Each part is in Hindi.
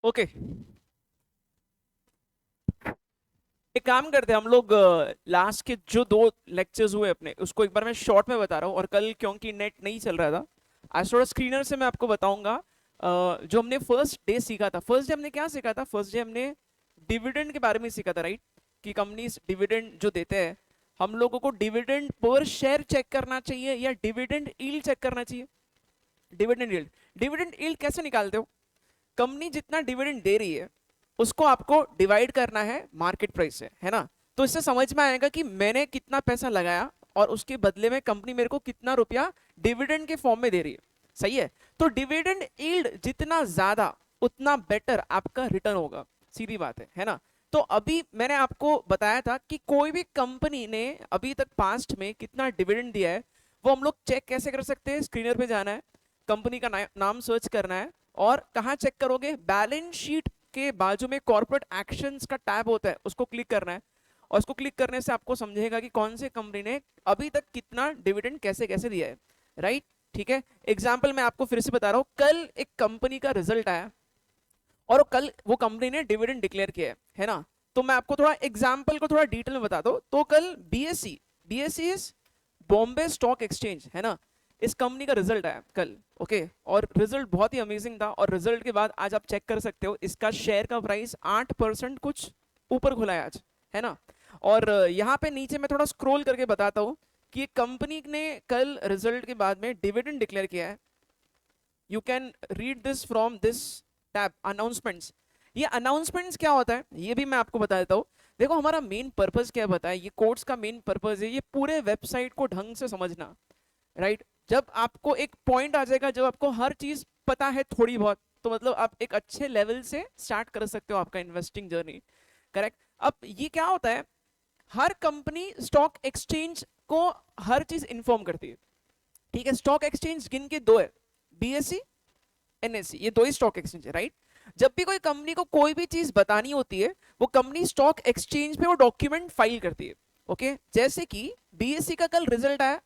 ओके, एक काम करते हैं हम लोग। लास्ट के जो दो लेक्चर्स हुए अपने, उसको एक बार मैं शॉर्ट में बता रहा हूँ। और कल क्योंकि नेट नहीं चल रहा था, आज थोड़ा स्क्रीनर से मैं आपको बताऊंगा। जो हमने फर्स्ट डे सीखा था, फर्स्ट डे हमने क्या सीखा था? फर्स्ट डे हमने डिविडेंड के बारे में सीखा था, राइट? कि कंपनीज डिविडेंड जो देते हैं, हम लोगों को डिविडेंड पर शेयर चेक करना चाहिए या डिविडेंड यील्ड चेक करना चाहिए? Dividend yield. डिविडेंड यील्ड कैसे निकालते हो? कंपनी जितना डिविडेंड दे रही है उसको आपको डिवाइड करना है मार्केट प्राइस से, है ना? तो इससे समझ में आएगा कि मैंने कितना पैसा लगाया और उसके बदले में कंपनी मेरे को कितना रुपया डिविडेंड के फॉर्म में दे रही है। सही है? तो डिविडेंड यील्ड जितना ज्यादा उतना बेटर आपका रिटर्न होगा। सीधी बात है ना? तो अभी मैंने आपको बताया था कि कोई भी कंपनी ने अभी तक पास्ट में कितना डिविडेंड दिया है वो हम लोग चेक कैसे कर सकते हैं? स्क्रीनर पे जाना है, कंपनी का नाम सर्च करना है, और कहाँ चेक करोगे? बैलेंस शीट के बाजू में कॉर्पोरेट एक्शंस का टैब होता है, उसको क्लिक करना है। और उसको क्लिक करने से आपको समझेगा कि कौन से कंपनी ने अभी तक कितना डिविडेंड कैसे कैसे दिया है, राइट? ठीक है, एग्जाम्पल मैं आपको फिर से बता रहा हूं। कल एक कंपनी का रिजल्ट आया और कल वो कंपनी ने डिविडेंड डिक्लेयर किया है ना? तो मैं आपको थोड़ा एग्जाम्पल को थोड़ा डिटेल में बता दो। तो कल BSc, BSc is Bombay stock exchange, है ना? इस कंपनी का रिजल्ट आया कल। ओके, और रिजल्ट बहुत ही अमेजिंग था। और रिजल्ट के बाद आज आप चेक कर सकते हो, इसका शेयर का प्राइस 8% कुछ ऊपर खुला है आज, है ना? और यहाँ पे नीचे मैं थोड़ा स्क्रॉल करके बताता हूँ कि कंपनी ने कल रिजल्ट के बाद में डिविडेंड डिक्लेयर किया है। You can read this from this tab, announcements. ये अनाउंसमेंट्स क्या होता है ये भी मैं आपको बता देता हूँ। देखो, हमारा मेन पर्पस क्या बताया, ये कोर्स का मेन पर्पस है ये पूरे वेबसाइट को ढंग से समझना, राइट? जब आपको एक पॉइंट आ जाएगा, जब आपको हर चीज पता है थोड़ी बहुत, तो मतलब आप एक अच्छे लेवल से स्टार्ट कर सकते हो आपका इन्वेस्टिंग जर्नी, करेक्ट? अब ये क्या होता है, हर कंपनी स्टॉक एक्सचेंज को हर चीज इंफॉर्म करती है, ठीक है? स्टॉक एक्सचेंज गिन के दो है, बीएससी, एनएससी, ये दो ही स्टॉक एक्सचेंज है, राइट? जब भी कोई कंपनी को कोई भी चीज बतानी होती है, वो कंपनी स्टॉक एक्सचेंज पे वो डॉक्यूमेंट फाइल करती है। ओके, जैसे कि बीएससी का कल रिजल्ट आया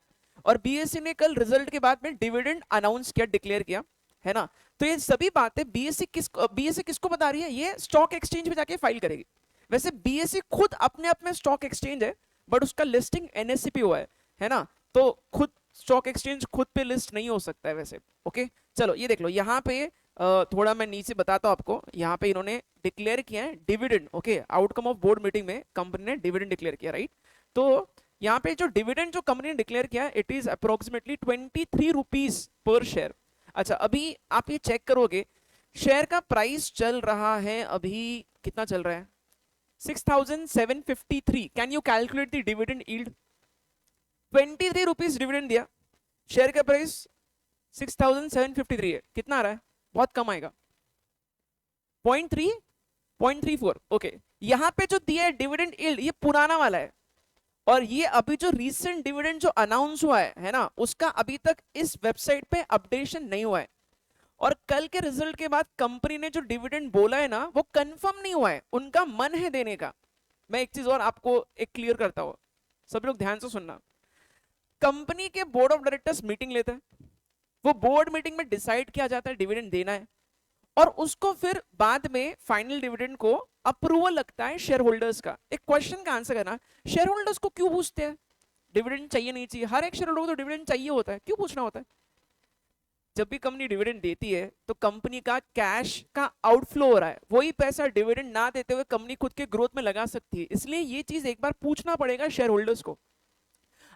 और बीएससी ने कल रिजल्ट के बाद में डिविडेंड अनाउंस किया, डिक्लेयर किया, है ना? तो ये सभी बातें बीएससी किसको बता रही है? ये स्टॉक एक्सचेंज पे जाके फाइल करेगी। वैसे बीएससी खुद अपने आप में स्टॉक एक्सचेंज है, बट उसका लिस्टिंग एनएससी पे हुआ है ना? तो खुद स्टॉक एक्सचेंज खुद पे लिस्ट नहीं हो सकता है वैसे। ओके, चलो ये देख लो यहाँ पे। थोड़ा मैं नीचे बताता हूँ आपको। यहाँ पे इन्होंने डिक्लेयर किया है dividend. Okay, outcome of board meeting में कंपनी ने डिविडेंड डिक्लेयर किया, राइट? तो यहाँ पे जो डिविडेंड जो कंपनी ने डिक्लेयर किया है, it is approximately 23 rupees per share. अच्छा, अभी आप ये चेक करोगे, शेयर का प्राइस चल रहा है अभी, कितना चल रहा है? 6753। Can you calculate the dividend yield? 23 rupees dividend दिया, शेयर का प्राइस 6753 है, कितना आ रहा है? बहुत कम आएगा, 0.3, 0.34। ओके, यहाँ पे जो दिया है डिविडेंड यील्ड, ये पुराना वाला है। और ये अभी जो रीसेंट डिविडेंड जो अनाउंस हुआ है ना, उसका अभी तक इस वेबसाइट पे अपडेशन नहीं हुआ है। और कल के रिजल्ट के बाद कंपनी ने जो डिविडेंड बोला है ना, वो कंफर्म नहीं हुआ है, उनका मन है देने का। मैं एक चीज और आपको एक क्लियर करता हूँ, सब लोग ध्यान से सुनना। कंपनी के बोर्ड ऑफ डायरेक्टर्स मीटिंग लेते हैं, वो बोर्ड मीटिंग में डिसाइड किया जाता है डिविडेंड देना है, और उसको फिर बाद में फाइनल डिविडेंड को अप्रूवल लगता है शेयर होल्डर्स का। एक क्वेश्चन का आंसर करना, शेयर होल्डर्स को क्यों पूछते हैं डिविडेंड चाहिए नहीं चाहिए? हर एक शेयर होल्डर को तो डिविडेंड चाहिए होता है, क्यों पूछना होता है? जब भी कंपनी डिविडेंड देती है तो कंपनी का कैश का आउटफ्लो हो रहा है, वही पैसा डिविडेंड ना देते हुए कंपनी खुद के ग्रोथ में लगा सकती है। इसलिए ये चीज एक बार पूछना पड़ेगा शेयर होल्डर्स को।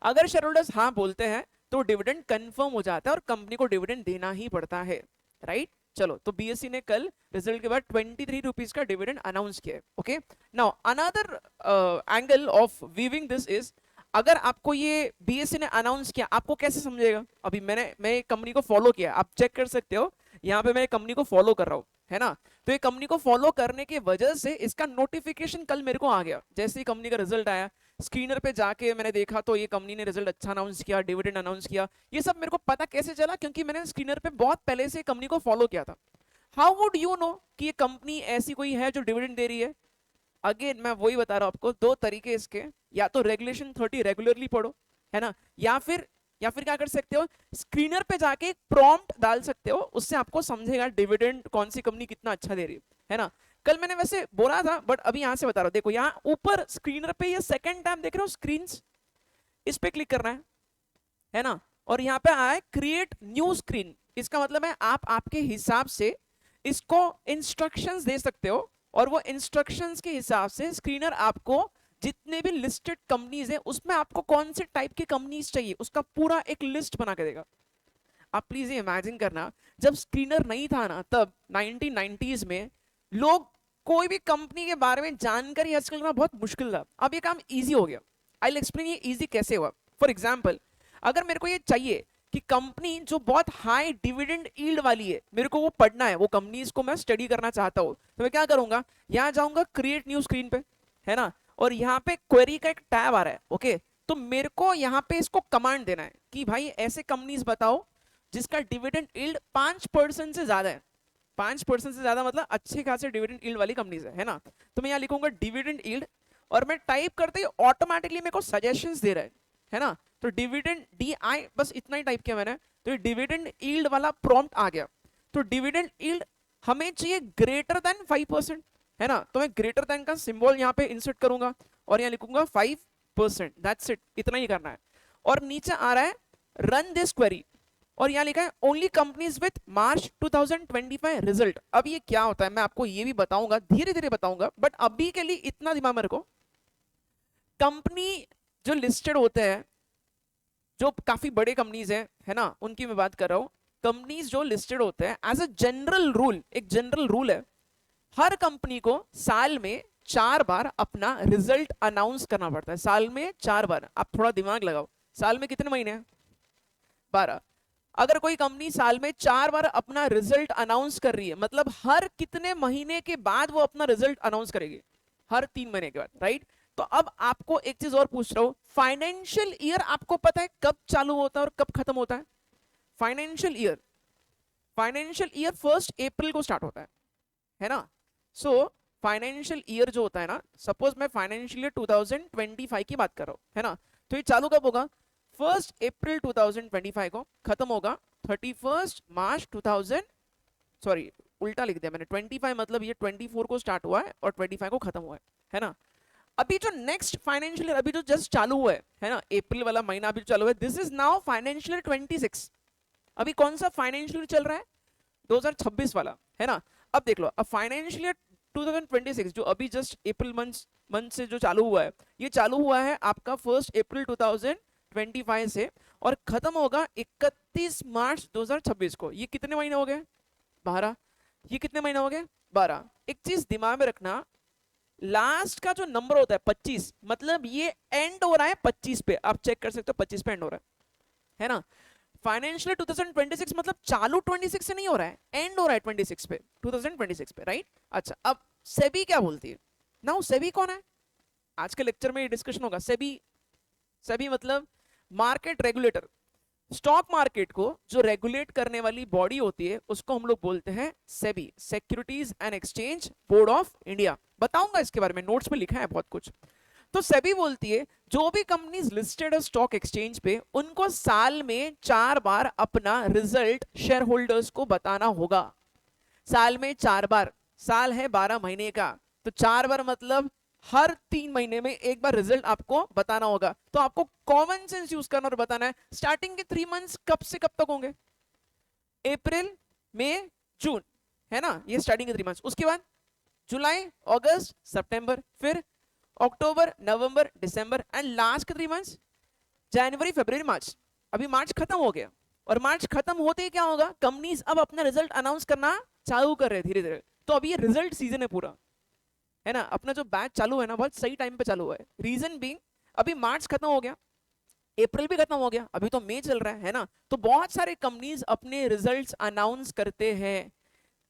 अगर शेयर होल्डर्स हाँ बोलते हैं तो डिविडेंड कंफर्म हो जाता है और कंपनी को डिविडेंड देना ही पड़ता है, राइट? चलो, तो बीएससी ने कल रिजल्ट के बाद 23 रुपीज का डिविडेंड अनाउंस किया है। Okay, now another angle of weaving this is, अगर आपको ये बीएससी ने अनाउंस किया, आपको कैसे समझेगा? अभी मैं कंपनी को फॉलो किया, आप चेक कर सकते हो, यहाँ पे मैं कंपनी को फॉलो कर रहा हूँ, है ना? तो ये कंपनी को फॉलो करने की वजह से इसका नोटिफिकेशन कल मेरे को आ गया। जैसे ही कंपनी का रिजल्ट आया, स्क्रीनर पे जाके मैंने देखा तो ये कंपनी ने रिजल्ट अच्छा अनाउंस किया, डिविडेंड अनाउंस किया। ये सब मेरे को पता कैसे चला? क्योंकि मैंने स्क्रीनर पे बहुत पहले से कंपनी को फॉलो किया था। हाउ वुड यू नो कि ये कंपनी ऐसी कोई है जो डिविडेंड दे रही है? अगेन मैं वही बता रहा हूं आपको, दो तरीके इसके, या तो रेगुलेशन 30 रेगुलरली पढ़ो, है ना? या फिर क्या कर सकते हो, स्क्रीनर पे जाके प्रॉम्प्ट डाल सकते हो, उससे आपको समझेगा डिविडेंड कौन सी कंपनी कितना अच्छा दे रही है। है ना। कल मैंने वैसे बोला था बट अभी यहां से बता रहा हूं, देखो यहाँ ऊपर स्क्रीनर पे ये सेकंड टैब देख रहे हो, स्क्रीन, इस पे क्लिक करना है ना। और यहाँ पे आया क्रिएट न्यू स्क्रीन, इसका मतलब है आप आपके हिसाब से इसको इंस्ट्रक्शंस दे सकते हो, और वो इंस्ट्रक्शंस के हिसाब से स्क्रीनर आपको जितने भी लिस्टेड कंपनीज है उसमें आपको कौन से टाइप की कंपनीज चाहिए उसका पूरा एक लिस्ट बना के देगा। आप प्लीज ये इमेजिन करना, जब स्क्रीनर नहीं था ना तब 1990s में लोग कोई भी कंपनी के बारे में जानकारी हासिल करना बहुत मुश्किल था, अब ये काम इजी हो गया। आई विल एक्सप्लेन ये इजी कैसे हुआ। फॉर एग्जाम्पल, अगर मेरे को ये चाहिए कि कंपनी जो बहुत हाई डिविडेंड यील्ड वाली है, मेरे को वो पढ़ना है, वो कंपनीज को मैं स्टडी करना चाहता हूं, तो मैं क्या करूंगा, यहां जाऊंगा क्रिएट न्यू स्क्रीन पे, है ना, और यहाँ पे क्वेरी का एक टैब आ रहा है, ओके। तो मेरे को यहाँ पे इसको कमांड देना है कि भाई ऐसे कंपनीज बताओ जिसका डिविडेंड यील्ड 5% से ज्यादा है। 5% से ज्यादा मतलब अच्छे खासे डिविडेंड यील्ड वाली कंपनीज है ना। तो मैं यहाँ लिखूंगा डिविडेंड यील्ड, और मैं टाइप करते ही ऑटोमेटिकली मेरे को सजेशंस दे रहा है ना। तो डिविडेंड डी आई, बस इतना ही टाइप किया मैंने, तो ये डिविडेंड यील्ड वाला प्रॉम्प्ट आ गया। तो डिविडेंड यील्ड हमें चाहिए ग्रेटर देन 5%, है ना। तो मैं ग्रेटर देन का सिंबल यहाँ पे इंसर्ट करूंगा और यहाँ लिखूंगा 5%, दैट्स इट, इतना ही करना है। और नीचे आ रहा है रन दिस क्वेरी, और यहाँ लिखा है only companies with March 2025 result. अब ये क्या होता है मैं आपको ये भी बताऊंगा, धीरे धीरे बताऊंगा, बट अभी के लिए इतना दिमाग में रखो, कंपनी जो लिस्टेड होते हैं, जो काफी बड़े कंपनीज हैं, है ना, उनकी मैं बात कर रहा हूं। कंपनीज जो लिस्टेड होते हैं, एज अ जनरल रूल, एक जनरल रूल है, हर कंपनी को साल में 4 बार अपना रिजल्ट अनाउंस करना पड़ता है। साल में 4 बार, आप थोड़ा दिमाग लगाओ, साल में कितने महीने हैं, 12। अगर कोई कंपनी साल में 4 बार अपना रिजल्ट अनाउंस कर रही है, मतलब हर कितने महीने के बाद वो अपना रिजल्ट अनाउंस करेगी, हर 3 महीने के बाद, राइट। तो अब आपको एक चीज और पूछ रहा हूं, फाइनेंशियल ईयर आपको पता है कब चालू होता है और कब खत्म होता है? फाइनेंशियल ईयर, फाइनेंशियल ईयर 1 अप्रैल को स्टार्ट होता है ना। सो फाइनेंशियल ईयर जो होता है ना, सपोज मैं फाइनेंशियल ईयर 2025 की बात कर रहा हूं, है ना, तो ये चालू कब होगा, 1 अप्रैल 2025 को, खत्म होगा 31 मार्च 2000, सॉरी उल्टा लिख दिया मैंने, 25 मतलब ये 24 को स्टार्ट हुआ है और 25 को खत्म हुआ है ना। अभी जो नेक्स्ट फाइनेंशियल ईयर अभी जो जस्ट चालू हुआ है ना, अप्रैल वाला महीना अभी चालू है, this is now financial year 26। अभी कौन सा फाइनेंशियल ईयर चल रहा है, 2026 वाला, है ना। अब देख लो, अब फाइनेंशियल ईयर 2026 जो अभी जस्ट अप्रैल मंथ से जो चालू हुआ है, ये चालू हुआ है आपका 1 अप्रैल 2025 से, और खत्म होगा 31 मार्च 2026 को। ये कितने महीने हो गए, 12। ये कितने महीने हो गए, 12। एक चीज दिमाग में रखना, लास्ट का जो नंबर होता है 25, मतलब ये एंड हो रहा है 25 पे, आप चेक कर सकते हो 25 पे एंड हो रहा है ना। फाइनेंशियल 2026 मतलब चालू 26 से नहीं हो रहा है, एंड हो रहा है 26 पे, 2026 पे, राइट। अच्छा, अब सेबी क्या बोलती है नाउ, सेबी कौन है, आज के लेक्चर में ये डिस्कशन होगा। सेबी, सेबी मतलब मार्केट रेगुलेटर, स्टॉक मार्केट को जो रेगुलेट करने वाली बॉडी होती है उसको हम लोग बोलते हैं SEBI, securities and exchange board of India. बताऊंगा इसके बारे में, नोट्स में लिखा है बहुत कुछ। तो सेबी बोलती है जो भी कंपनीज लिस्टेड है स्टॉक एक्सचेंज पे, उनको साल में 4 बार अपना रिजल्ट शेयर होल्डर्स को बताना होगा। साल में 4 बार, साल है 12 महीने का, तो 4 बार मतलब हर 3 महीने में एक बार रिजल्ट आपको बताना होगा। तो आपको कॉमन सेंस यूज करना और बताना है। स्टार्टिंग के 3 मंथ्स कब से कब तक होंगे, अप्रैल मई जून, है ना, ये स्टार्टिंग के 3 मंथ्स। उसके बाद जुलाई अगस्त सितंबर, फिर अक्टूबर नवंबर दिसंबर, एंड लास्ट के 3 मंथ्स जनवरी फरवरी मार्च। अभी मार्च खत्म हो गया, और मार्च खत्म होते ही क्या होगा, कंपनीज अब अपना रिजल्ट अनाउंस करना चालू कर रहे हैं धीरे धीरे। तो अभी ये रिजल्ट सीजन है पूरा, है ना। अपना जो बैच चालू है ना, बहुत सही टाइम पे चालू हुआ है। रीजन बीइंग, अभी मार्च खत्म हो गया, अप्रैल भी खत्म हो गया, अभी तो मई चल रहा है ना। तो बहुत सारे कंपनीज अपने रिजल्ट्स अनाउंस करते हैं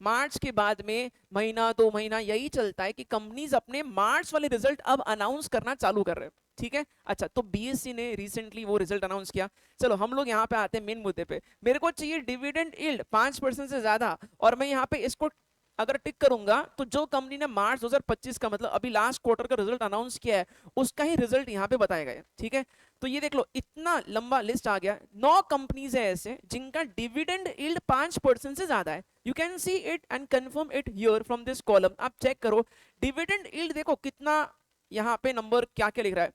मार्च के बाद में, महीना 2 महीना यही चलता है कि कंपनीज अपने मार्च वाले रिजल्ट अब अनाउंस करना चालू कर रहे हैं, ठीक है। अच्छा, तो बीएससी ने रिसेंटली वो रिजल्ट अनाउंस किया। चलो हम लोग यहाँ पे आते हैं मेन मुद्दे पे। मेरे को चाहिए डिविडेंड यील्ड 5% से ज्यादा, और मैं यहाँ पे इसको अगर टिक करूंगा तो जो कंपनी ने मार्च 2025 का मतलब अभी लास्ट क्वार्टर का रिजल्ट अनाउंस किया है उसका ही रिजल्ट यहाँ पे बताया गया है, ठीक है। तो ये देख लो इतना लंबा लिस्ट आ गया, 9 कंपनीज है ऐसे जिनका डिविडेंड यील्ड 5% से ज्यादा है। You can see it and confirm it here from this column, आप चेक करो डिविडेंड यील्ड देखो कितना, यहाँ पे नंबर क्या क्या लिख रहा है।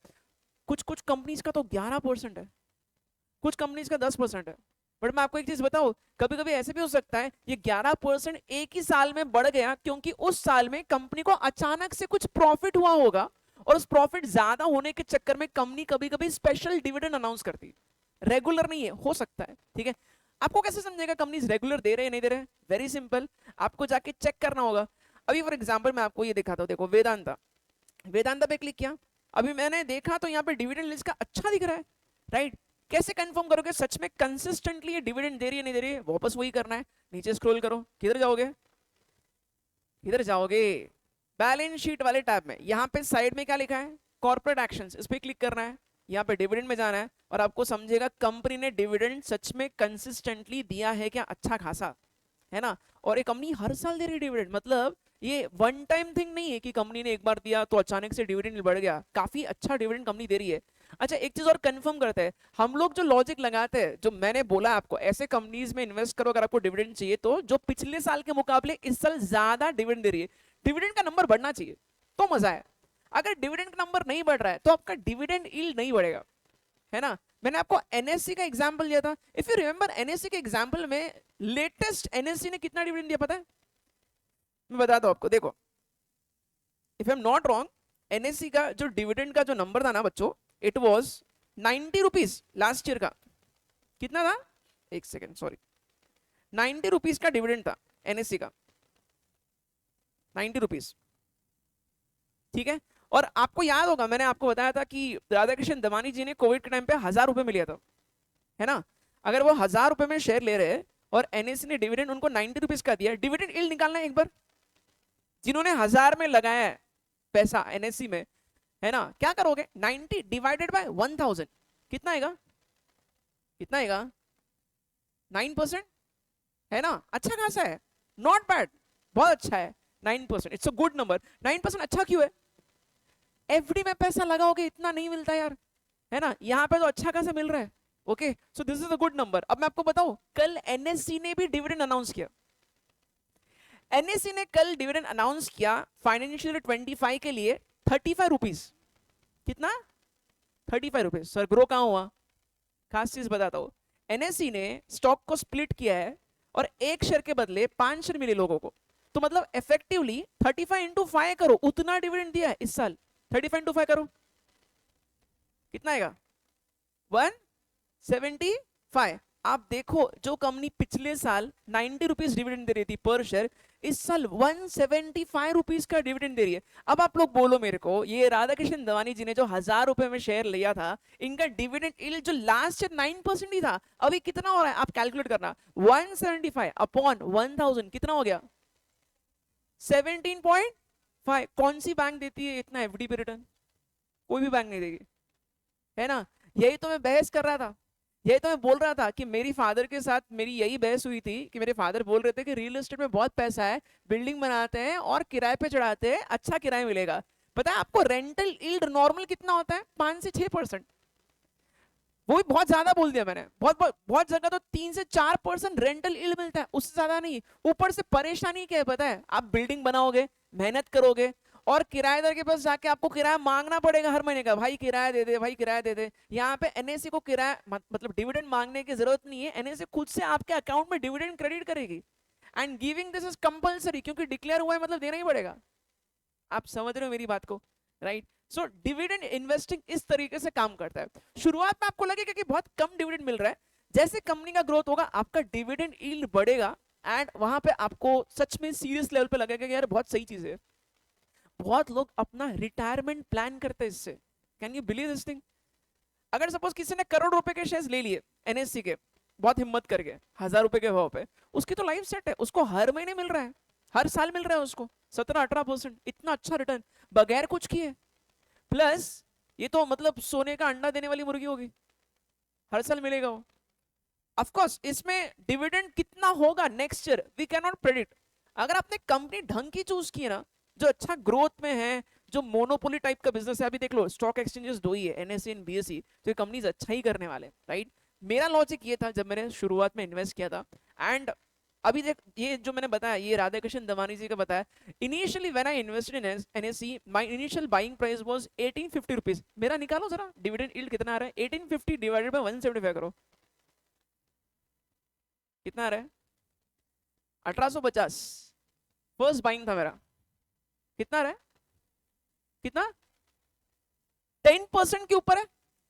कुछ कुछ कंपनीज का तो 11% है, कुछ कंपनीज का 10% है। बट मैं आपको एक चीज बताऊं, कभी कभी ऐसे भी हो सकता है ये 11% एक ही साल में बढ़ गया क्योंकि उस साल में कंपनी को अचानक से कुछ प्रॉफिट हुआ होगा और उस प्रॉफिट ज्यादा होने के चक्कर में कंपनी कभी कभी स्पेशल डिविडेंड अनाउंस करती है, रेगुलर नहीं है, हो सकता है, ठीक है। आपको कैसे समझेगा कंपनी रेगुलर दे रहे हैं नहीं दे रहे? वेरी सिंपल, आपको जाके चेक करना होगा। अभी फॉर एग्जाम्पल मैं आपको ये दिखाता हूँ, देखो वेदांता, वेदांता पे क्लिक किया, अभी मैंने देखा तो यहाँ पे डिविडेंड लिस्ट का अच्छा दिख रहा है, राइट। कैसे कंफर्म करोगे सच में कंसिस्टेंटली ये डिविडेंड दे रही है नहीं दे रही है? वापस वही करना है, नीचे स्क्रॉल करो, किधर जाओगे, किधर जाओगे, बैलेंस शीट वाले टैब में, यहाँ पे साइड में क्या लिखा है, कॉर्पोरेट एक्शंस, इस पे क्लिक करना है, यहाँ पे डिविडेंड में जाना है और आपको समझेगा कंपनी ने डिविडेंड सच में कंसिस्टेंटली दिया है क्या, अच्छा खासा, है ना। और ये कंपनी हर साल दे रही है डिविडेंड, मतलब ये वन टाइम थिंग नहीं है कि कंपनी ने एक बार दिया तो अचानक से डिविडेंड बढ़ गया, काफी अच्छा डिविडेंड कंपनी दे रही है। अच्छा एक चीज और कंफर्म करते हैं, हम लोग जो लॉजिक लगाते हैं, जो मैंने बोला आपको, ऐसे कंपनीज में इन्वेस्ट करो अगर आपको डिविडेंड चाहिए तो जो पिछले साल के मुकाबले इस साल ज्यादा डिविडेंड दे रही है, डिविडेंड का नंबर बढ़ना चाहिए तो मजा है। अगर डिविडेंड का नंबर नहीं बढ़ रहा है तो आपका डिविडेंड यील्ड नहीं बढ़ेगा, है ना। मैंने आपको एनएससी का एग्जांपल दिया था, इफ यू रिमेंबर एनएससी के एग्जांपल में लेटेस्ट एनएससी ने कितना डिविडेंड दिया पता है? मैं बताता हूं आपको, देखो if I am not wrong, NSC का जो डिविडेंड का जो नंबर था ना बच्चों, it was 90 rupees last year का। कितना था, एक सेकेंड सॉरी, 90 रुपीज का डिविडेंड था एनएससी का, 90 रुपीज, ठीक है। और आपको याद होगा मैंने आपको बताया था कि राधाकृष्ण दमानी जी ने कोविड के टाइम पे 1000 रुपए में लिया था, है ना। अगर वो 1000 रुपए में शेयर ले रहे हैं और एनएससी ने डिविडेंड उनको 90 रुपीज का दिया, डिविडेंड यील्ड निकालना है एक बार, जिन्होंने 1000 में लगाया है पैसा एनएससी में, है ना, क्या करोगे, 90 डिवाइडेड बाय 1000 कितना आएगा, कितना आएगा, 9%, है ना, अच्छा खासा है, नॉट बैड, बहुत अच्छा है, 9%, इट्स अ गुड नंबर। 9% अच्छा क्यों है? एफडी में पैसा लगाओगे इतना नहीं मिलता यार, है ना, यहाँ पे तो अच्छा खासा मिल रहा है, okay, so this is a good number. अब मैं आपको बताऊं, कल एनएससी ने भी डिविडेंड अनाउंस किया, एनएससी ने कल डिविडेंड अनाउंस किया फाइनेंशियल 25 के लिए 35 रुपीज, कितना, 35 रुपीज। सर ग्रो कहां हुआ, खास चीज बताता हूं, एनएससी ने स्टॉक को स्प्लिट किया है और एक शेयर के बदले 5 शेयर मिले लोगों को, तो मतलब इफेक्टिवली 35 इंटू 5 करो, उतना डिविडेंड दिया है इस साल, 35 इंटू 5 करो, कितना आएगा, 175। आप देखो जो कंपनी पिछले साल 90 रुपीज डिविडेंड दे रही थी पर शेयर, इस साल 175 रुपीज का डिविडेंड दे रही है। अब आप लोग बोलो मेरे को, ये राधाकृष्ण दवानी जी ने जो 1000 रुपए में शेयर लिया था, इनका डिविडेंड यील्ड जो लास्ट ईयर 9% ही था, अभी कितना हो रहा है आप कैलकुलेट करना, 175 अपॉन 1000 कितना हो गया, 17.5। कौन सी बैंक देती है इतना एफडी पे रिटर्न, कोई भी बैंक नहीं देगी, है ना। यही तो मैं बहस कर रहा था, यही तो मैं बोल रहा था कि मेरी फादर के साथ मेरी यही बहस हुई थी कि मेरे फादर बोल रहे थे कि रियल एस्टेट में बहुत पैसा है, बिल्डिंग बनाते हैं और किराए पे चढ़ाते हैं, अच्छा किराया मिलेगा। पता है आपको रेंटल यील्ड नॉर्मल कितना होता है, 5 से 6%, वो भी बहुत ज्यादा बोल दिया मैंने, बहुत जगह तो 3 से 4% रेंटल यील्ड मिलता है, उससे ज्यादा नहीं। ऊपर से परेशानी क्या है पता है, आप बिल्डिंग बनाओगे, मेहनत करोगे और किराएदार के पास जाके आपको किराया मांगना पड़ेगा हर महीने का, भाई किराया दे दे, भाई किराया दे दे। यहाँ पे एनएससी को किराया मतलब डिविडेंड मांगने की जरूरत नहीं है, एनएससी खुद से आपके अकाउंट में डिविडेंड क्रेडिट करेगी and giving this is compulsory, क्योंकि डिक्लेयर हुआ है मतलब देना ही पड़ेगा। आप समझ रहे हो मेरी बात को, राइट। सो डिविडेंड इन्वेस्टिंग इस तरीके से काम करता है। शुरुआत में आपको लगेगा कि बहुत कम डिविडेंड मिल रहा है, जैसे कंपनी का ग्रोथ होगा आपका डिविडेंड यील्ड बढ़ेगा एंड वहां पे आपको सच में सीरियस लेवल पे लगेगा कि यार बहुत सही चीज है। बहुत लोग अपना रिटायरमेंट प्लान करते हैं इससे, can you believe this thing. अगर सपोज किसी ने करोड़ रुपए के शेयर्स ले लिए एनएससी के, बहुत हिम्मत करके 1000 रुपए के भाव पे, उसकी तो लाइफ सेट है, उसको हर महीने मिल रहा है, हर साल मिल रहा है उसको 17-18%, इतना अच्छा रिटर्न बगैर कुछ किए। प्लस ये तो मतलब सोने का अंडा देने वाली मुर्गी होगी, हर साल मिलेगा वो। ऑफ कोर्स इसमें डिविडेंड कितना होगा next year we can not predict, अगर आपने कंपनी ढंग की चूज की है ना, जो अच्छा ग्रोथ में है, जो मोनोपोली टाइप का बिजनेस है, अभी देख लो स्टॉक एक्सचेंजेस दो ही है, एनएसई एंड बीएसई, तो ये कंपनीज अच्छा ही करने वाले, राइट। मेरा लॉजिक ये था जब मैंने शुरुआत में इन्वेस्ट किया था। एंड अभी देख, ये जो मैंने बताया, ये राधा कृष्ण दमानी जी का बताया। Initially when I invested in NSE, my initial buying price was 1850 rupees. मेरा निकालो जरा डिविडेंड यील्ड कितना आ रहा है, 1850 डिवाइडेड बाय 175 करो, कितना आ रहा है, 1850। फर्स्ट बाइंग था मेरा, कितना आ रहा है, कितना, 10% के ऊपर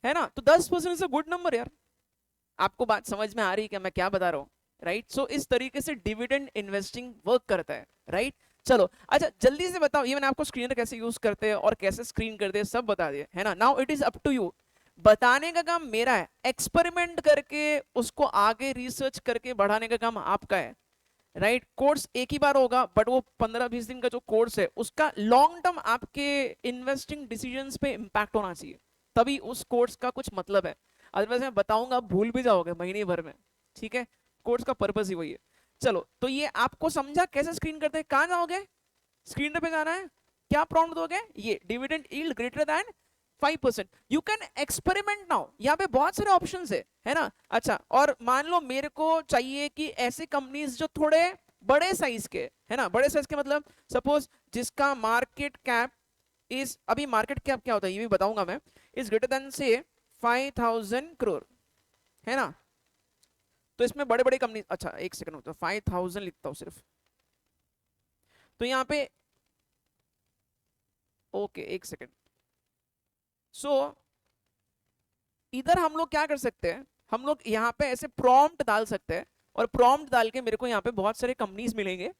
है ना, तो 10% इज अ गुड नंबर यार। आपको बात समझ में आ रही है क्या मैं क्या बता रहा हूँ, राइट। सो इस तरीके से डिविडेंड इन्वेस्टिंग वर्क करता है, राइट। चलो अच्छा जल्दी से बताओ, ये मैंने आपको स्क्रीनर कैसे यूज करते हैं और कैसे स्क्रीन करते हैं सब बता दिया है ना। Now it is up to you, बताने का काम मेरा है, एक्सपेरिमेंट करके उसको आगे रिसर्च करके बढ़ाने का काम आपका है, राइट। कोर्स एक ही बार होगा, बट वो 15-20 दिन का जो कोर्स है उसका लॉन्ग टर्म आपके इन्वेस्टिंग डिसीजंस पे इंपैक्ट होना चाहिए, तभी उस कोर्स का कुछ मतलब है। अदरवाइज मैं बताऊंगा भूल भी जाओगे महीने भर में, ठीक है। कोर्स का पर्पस ही वही है। चलो तो ये आपको समझा कैसे स्क्रीन करते हैं, कहां जाओगे, स्क्रीन पे जाना है, क्या प्रॉम्प्ट दोगे, ये dividend yield greater than 5%। You can experiment now, यहाँ पे बहुत सारे ऑप्शन है ना। अच्छा, और मान लो मेरे को चाहिए कि ऐसे कंपनीज जो थोड़े बड़े साइज के है ना, बड़े साइज के मतलब सपोज जिसका मार्केट कैप इज, अभी मार्केट कैप क्या होता है ये भी बताऊंगा मैं, इज ग्रेटर देन से 5000 करोड़, है ना। तो इसमें बड़े बड़े कंपनी, अच्छा एक सेकंड होता है, 5000 लिखता हूं सिर्फ, तो यहाँ पे ओके एक सेकंड। सो इधर हम लोग क्या कर सकते हैं, हम लोग यहाँ पे ऐसे प्रॉम्प्ट डाल सकते हैं, और प्रॉम्प्ट डाल के मेरे को यहाँ पे बहुत सारे कंपनीज मिलेंगे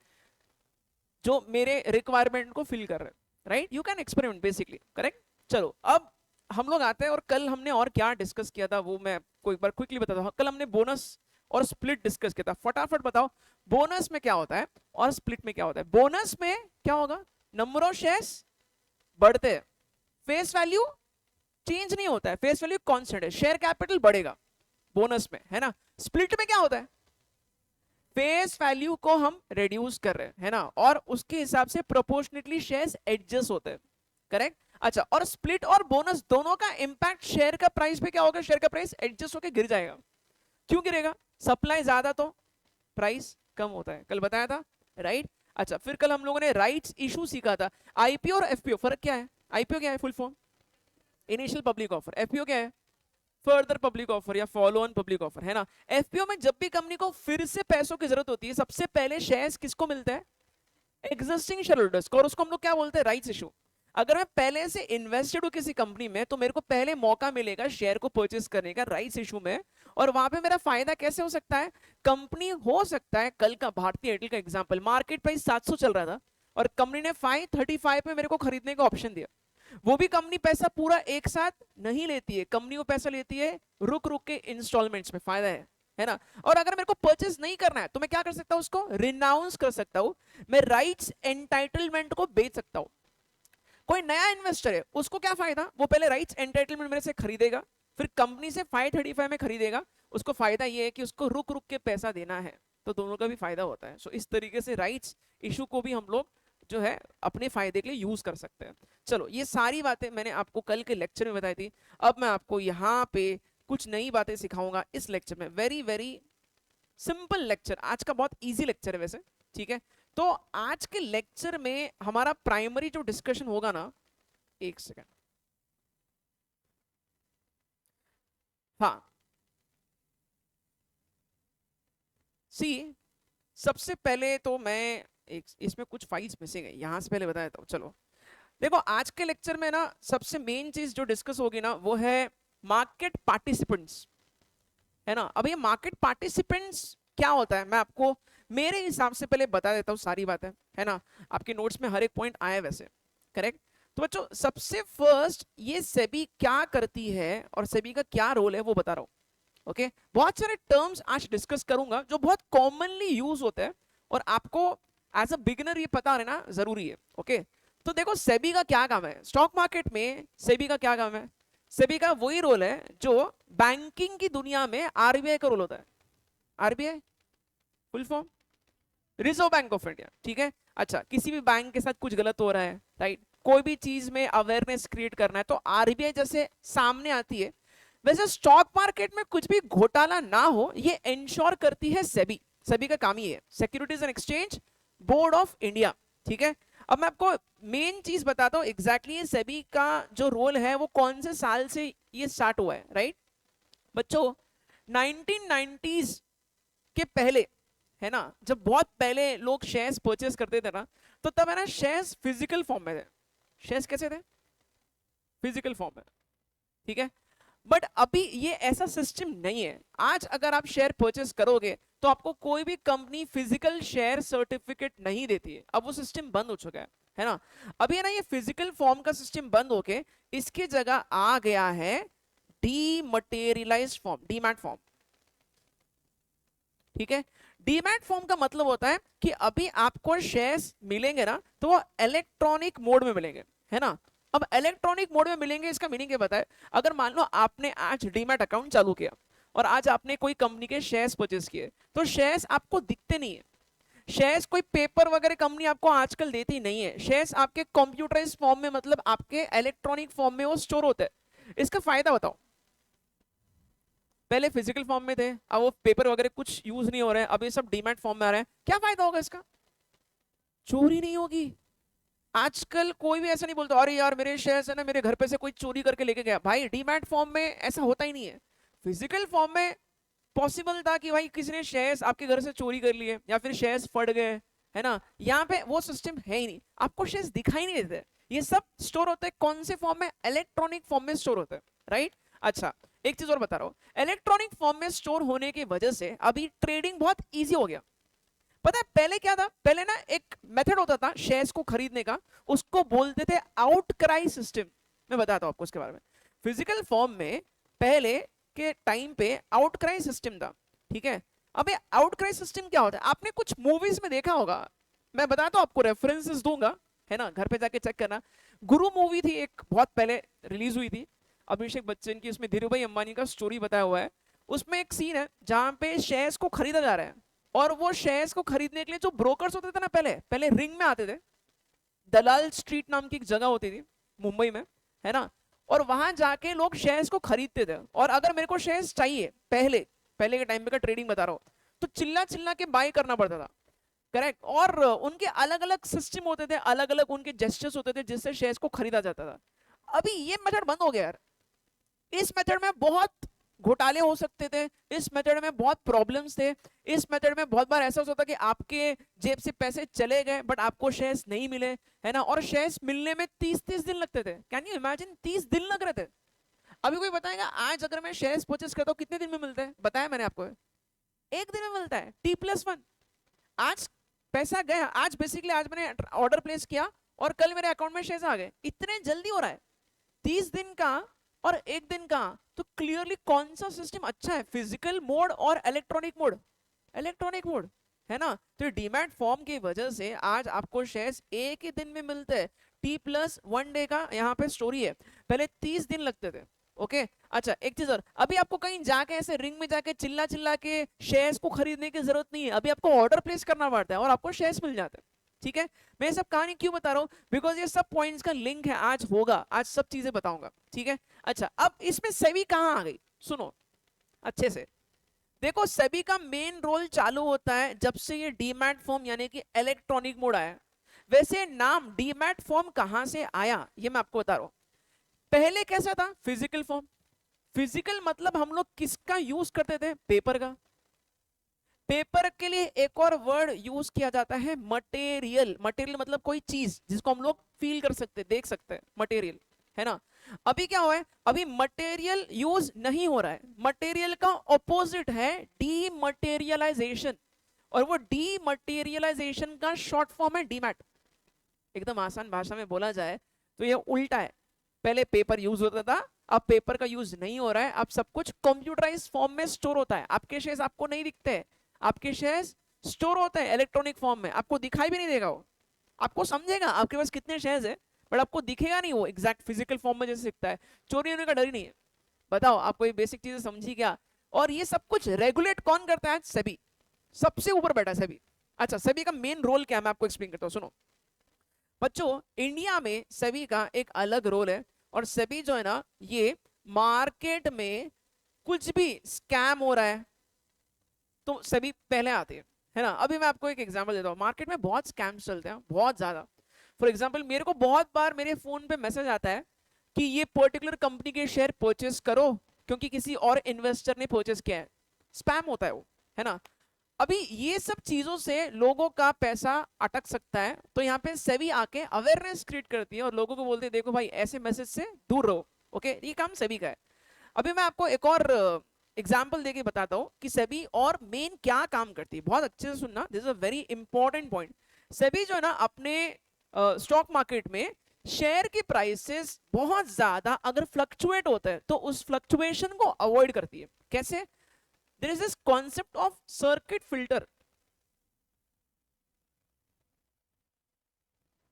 जो मेरे रिक्वायरमेंट को फिल कर रहे हैं, right. You can experiment basically, correct. चलो अब हम लोग आते हैं, और कल हमने और क्या डिस्कस किया था वो मैं आपको एक बार क्विकली बताता हूँ। कल हमने बोनस और स्प्लिट डिस्कस किया था, फटाफट बताओ बोनस में क्या होता है और स्प्लिट में क्या होता है। बोनस में क्या होगा, नंबर ऑफ शेयर्स बढ़ते हैं, फेस वैल्यू चेंज नहीं होता है, फेस वैल्यू कांस्टेंट है, शेयर कैपिटल बढ़ेगा बोनस में, है ना। स्प्लिट में क्या होता है, फेस वैल्यू को हम रिड्यूस कर रहे हैं, है ना, और उसके हिसाब से प्रोपोर्शनेटली शेयर्स एडजस्ट होते हैं, करेक्ट। अच्छा, और स्प्लिट और बोनस दोनों का इंपैक्ट शेयर का प्राइस पे क्या होगा, शेयर का प्राइस एडजस्ट होकर गिर जाएगा। क्यों गिरेगा, सप्लाई ज्यादा तो प्राइस कम होता है, कल बताया था, राइट। अच्छा, फिर कल हम लोगों ने राइट्स इशू सीखा था। आईपीओ और एफपीओ फर्क क्या है, आईपीओ क्या है, full form initial public offer, FPO क्या है, फर्दर पब्लिक ऑफर या फॉलो ऑन पब्लिक ऑफर, है ना। एफपीओ में जब भी कंपनी को फिर से पैसों की जरूरत होती है, सबसे पहले शेयर्स किसको मिलता है, एग्जिस्टिंग शेयर होल्डर्स को, और उसको हम लोग क्या बोलते हैं, राइट्स इशू। अगर मैं पहले से इन्वेस्टेड हूं किसी कंपनी में, तो मेरे को पहले मौका मिलेगा शेयर को परचेस करने का राइट्स इशू में, और वहां पे मेरा फायदा कैसे हो सकता है, कंपनी हो सकता है कल का भारतीय एयरटेल का एग्जांपल, मार्केट प्राइस 700 चल रहा था और कंपनी ने 535 में मेरे को खरीदने का ऑप्शन दिया। वो भी कंपनी पैसा पूरा एक साथ नहीं लेती है, कंपनी वो पैसा लेती है रुक रुक के इंस्टॉलमेंट्स में, फायदा है ना। और अगर मेरे को परचेस नहीं करना है तो मैं क्या कर सकता हूं, उसको रिनाउंस कर सकता हूं, मैं राइट्स एंटाइटलमेंट को बेच सकता हूं। कोई नया इन्वेस्टर है, उसको क्या फायदा, वो पहले राइट्स एंटाइटलमेंट मेरे से खरीदेगा, फिर कंपनी से 535 में खरीदेगा, उसको फायदा ये है कि उसको रुक रुक के पैसा देना है, तो दोनों का भी फायदा होता है। सो इस तरीके से राइट्स इशू को भी हम लोग जो है अपने फायदे के लिए यूज कर सकते हैं। चलो ये सारी बातें मैंने आपको कल के लेक्चर में बताई थी, अब मैं आपको यहाँ पे कुछ नई बातें सिखाऊंगा इस लेक्चर में। वेरी वेरी सिंपल लेक्चर, आज का बहुत इजी लेक्चर है वैसे, ठीक है। तो आज के लेक्चर में हमारा प्राइमरी जो डिस्कशन होगा ना, एक सेकेंड, हाँ सी, सबसे पहले तो मैं एक, इसमें कुछ फाइल्स मिसिंग है, यहां से पहले बता देता हूँ। चलो देखो, आज के लेक्चर में ना सबसे मेन चीज जो डिस्कस होगी ना वो है मार्केट पार्टिसिपेंट्स, है ना। अब ये मार्केट पार्टिसिपेंट्स क्या होता है, मैं आपको मेरे हिसाब से पहले बता देता हूँ सारी बातें, है ना। आपके नोट्स में हर एक पॉइंट आया वैसे, करेक्ट। तो बच्चों सबसे फर्स्ट ये सेबी क्या करती है और सेबी का क्या रोल है वो बता रहा हूँ, ओके। बहुत सारे टर्म्स आज डिस्कस करूंगा जो बहुत कॉमनली यूज होते हैं, और आपको एज अ बिगिनर ये पता रहना जरूरी है, ओके। तो देखो सेबी का क्या काम है, स्टॉक मार्केट में सेबी का क्या काम है, सेबी का वही रोल है जो बैंकिंग की दुनिया में आरबीआई का रोल होता है। RBI full form, reserve bank of India, ठीक है। अच्छा, किसी भी बैंक के साथ कुछ गलत हो रहा है, राइट, कोई भी चीज में अवेयरनेस क्रिएट करना है तो आरबीआई जैसे सामने आती है। वैसे स्टॉक मार्केट में कुछ भी घोटाला ना हो ये इंश्योर करती है सेबी। सेबी का काम ही है, securities and exchange board of India, ठीक है। अब मैं आपको मेन चीज बताता हूं एग्जैक्टली सेबी का जो रोल है वो कौन से साल से ये स्टार्ट हुआ है, राइट। बच्चों 1990s के पहले, है ना, जब बहुत पहले लोग शेयर्स परचेस करते थे ना, तो तब है ना शेयर्स फिजिकल फॉर्म में थे। शेयर्स कैसे थे? फिजिकल फॉर्म में, ठीक है। बट अभी ये ऐसा सिस्टम नहीं है। आज अगर आप शेयर परचेस करोगे तो आपको कोई भी कंपनी फिजिकल शेयर सर्टिफिकेट नहीं देती है। अब वो सिस्टम बंद हो चुका है ना। अभी है ना ये फिजिकल फॉर्म का सिस्टम बंद होके इसकी जगह आ गया है डीमटेरियलाइज्ड फॉर्म, डीमैट फॉर्म, ठीक है। डीमैट फॉर्म का मतलब होता है कि अभी आपको शेयर्स मिलेंगे ना तो वो इलेक्ट्रॉनिक मोड में मिलेंगे, है ना। अब इलेक्ट्रॉनिक मोड में मिलेंगे इसका मीनिंग क्या बताए? अगर मान लो आपने आज डीमैट अकाउंट चालू किया और आज आपने कोई कंपनी के शेयर्स परचेस किए, तो शेयर्स आपको दिखते नहीं है। शेयर्स कोई पेपर वगैरह कंपनी आपको आजकल देती नहीं है। शेयर्स आपके कंप्यूटराइज्ड फॉर्म में, मतलब आपके इलेक्ट्रॉनिक फॉर्म में वो स्टोर होता है। इसका फायदा बताओ। पहले फिजिकल फॉर्म में थे, अब वो पेपर वगैरह कुछ यूज नहीं हो रहे हैं, अब ये सब डीमैट फॉर्म में आ रहे हैं। क्या फायदा होगा इसका? चोरी नहीं होगी। आजकल कोई भी ऐसा नहीं बोलता अरे यार मेरे शेयर्स है ना मेरे घर पे से कोई चोरी करके लेके गया। भाई डीमैट फॉर्म में ऐसा होता ही नहीं है। फिजिकल फॉर्म में पॉसिबल था कि भाई किसी ने शेयर्स आपके घर से चोरी कर लिए या फिर शेयर्स फट गए, है ना। यहाँ पे वो सिस्टम है ही नहीं, आपको शेयर्स दिखाई नहीं देते। ये सब स्टोर होते हैं कौन से फॉर्म में? इलेक्ट्रॉनिक फॉर्म में स्टोर होते हैं, राइट। अच्छा, एक चीज और बता रहा हूं, इलेक्ट्रॉनिक फॉर्म में स्टोर होने की वजह से अभी ट्रेडिंग बहुत इजी हो गया। पता है पहले क्या था? पहले ना एक मेथड होता था शेयर्स को खरीदने का, उसको बोलते थे आउटक्राई सिस्टम। मैं बताता हूं आपको उसके बारे में। फिजिकल फॉर्म में पहले के टाइम पे आउटक्राई सिस्टम था, ठीक है। अब ये आउटक्राई सिस्टम क्या होता है? आपने कुछ मूवीज में देखा होगा, मैं बताता हूं आपको, रेफरेंसेस दूंगा, है ना, घर पे जाके चेक करना। गुरु मूवी थी एक, बहुत पहले रिलीज हुई थी, अभिषेक बच्चन की। उसमें धीरूभाई अंबानी का स्टोरी बताया हुआ है। उसमें एक सीन है जहां पे शेयर्स को खरीदा जा रहा है, और वो शेयर्स को खरीदने के लिए जो ब्रोकर्स होते थे ना, पहले पहले रिंग में आते थे। दलाल स्ट्रीट नाम की एक जगह होती थी मुंबई में, है ना। और वहां जाके लोग शेयर्स को खरीदते थे। और अगर मेरे को शेयर्स चाहिए, पहले पहले के टाइम पे का ट्रेडिंग बता रहा हूं, तो चिल्ला चिल्ला के बाय करना पड़ता था, करेक्ट। और उनके अलग अलग सिस्टम होते थे, अलग अलग उनके जेस्चर्स होते थे जिससे शेयर्स को खरीदा जाता था। अभी ये मेथड बंद हो गया यार। इस मेथड में बहुत घोटाले हो सकते थे, इस मेथड में बहुत प्रॉब्लम्स थे। इस मेथड में बहुत बार ऐसा होता कि आपके जेब से पैसे चले गए बट आपको शेयर्स नहीं मिले, है ना। और शेयर्स मिलने में 30-30 दिन लगते थे। कैन यू इमेजिन, 30 दिन लग रहे थे। अभी कोई बताएगा आज अगर मैं शेयर्स परचेस करता हूँ कितने दिन में मिलता है? बताया मैंने आपको, एक दिन में मिलता है, T+1। आज पैसा गया, आज बेसिकली आज मैंने ऑर्डर प्लेस किया और कल मेरे अकाउंट में शेयर्स आ गए। इतने जल्दी हो रहा है, 30 दिन का और एक दिन का। तो क्लियरली कौन सा सिस्टम अच्छा है, फिजिकल मोड और इलेक्ट्रॉनिक मोड? इलेक्ट्रॉनिक मोड, है ना। तो डीमैट फॉर्म की वजह से आज आपको शेयर्स एक ही दिन में मिलते हैं। T+1 डे का यहाँ पे स्टोरी है, पहले 30 दिन लगते थे। ओके, अच्छा एक चीज और, अभी आपको कहीं जाके ऐसे रिंग में जाके चिल्ला चिल्ला के शेयर्स को खरीदने की जरूरत नहीं है। अभी आपको ऑर्डर प्लेस करना पड़ता है और आपको शेयर्स मिल जाते हैं, ठीक है। मैं ये सब कहानी क्यों बता रहा हूँ? बिकॉज ये सब पॉइंट्स का लिंक है, आज होगा, आज सब चीजें बताऊंगा, ठीक है। अच्छा, अब इसमें सेबी कहां आ गई? सुनो अच्छे से, देखो सेबी का मेन रोल चालू होता है जब से ये डीमैट फॉर्म यानी कि इलेक्ट्रॉनिक मोड आया। वैसे नाम डीमैट फॉर्म कहां से आया ये मैं आपको बता रहा हूं। पहले कैसा था? Physical form. फिजिकल मतलब हम लोग किसका यूज करते थे? पेपर का। पेपर के लिए एक और वर्ड यूज किया जाता है, मटेरियल। मटेरियल मतलब कोई चीज जिसको हम लोग फील कर सकते, देख सकते हैं, मटेरियल, है ना। अभी क्या हुआ है? अभी मटेरियल यूज नहीं हो रहा है। मटेरियल का ऑपोजिट है डीमटेरियलाइजेशन, और वो डीमटेरियलाइजेशन का शॉर्ट फॉर्म है डीमैट। एकदम आसान भाषा में बोला जाए तो ये उल्टा है। पहले पेपर यूज होता था, अब पेपर का यूज नहीं हो रहा है, अब सब कुछ कंप्यूटराइज्ड फॉर्म में स्टोर होता है। आपके शेयर्स आपको नहीं दिखते, आपके शेयर्स स्टोर होते हैं इलेक्ट्रॉनिक फॉर्म में, आपको दिखाई भी नहीं देगा। वो आपको समझेगा आपके पास कितने शेयर्स है, बट आपको दिखेगा नहीं वो एग्जैक्ट फिजिकल फॉर्म में जैसे दिखता है। चोरी होने का डर ही नहीं है। बताओ आपको ये बेसिक चीजें समझी क्या? और ये सब कुछ रेगुलेट कौन करता है? सेबी, सबसे ऊपर बैठा है सेबी। अच्छा, सेबी का मेन रोल क्या है मैं आपको एक्सप्लेन करता हूँ, सुनो बच्चों। इंडिया में सेबी का एक अलग रोल है, और सेबी जो है ना, ये मार्केट में कुछ भी स्कैम हो रहा है तो सेबी पहले आती है ना। अभी मैं आपको एक एग्जांपल देता हूँ, मार्केट में बहुत स्कैम्स चलते हैं, बहुत ज्यादा। फॉर एग्जांपल मेरे को बहुत बार मेरे फोन पे मैसेज आता है कि ये पर्टिकुलर कंपनी के शेयर परचेस करो क्योंकि किसी और इन्वेस्टर ने परचेस किया है। स्पैम होता है वो, है ना। अभी ये सब चीजों से लोगों का पैसा अटक सकता है, तो यहाँ पे सेबी आके अवेयरनेस क्रिएट करती है और लोगों को बोलते हैं देखो भाई ऐसे मैसेज से दूर रहो। ओके, ये काम सेबी का है। अभी मैं आपको एक और एग्जाम्पल देके बताता हूँ कि सेबी और मेन क्या काम करती है, बहुत अच्छे से सुनना, this is a very important point. SEBI जो है ना अपने स्टॉक मार्केट में शेयर की प्राइसेस बहुत ज्यादा अगर फ्लक्चुएट होता है तो उस फ्लक्चुएशन को अवॉइड करती है। कैसे? There is this concept of circuit filter,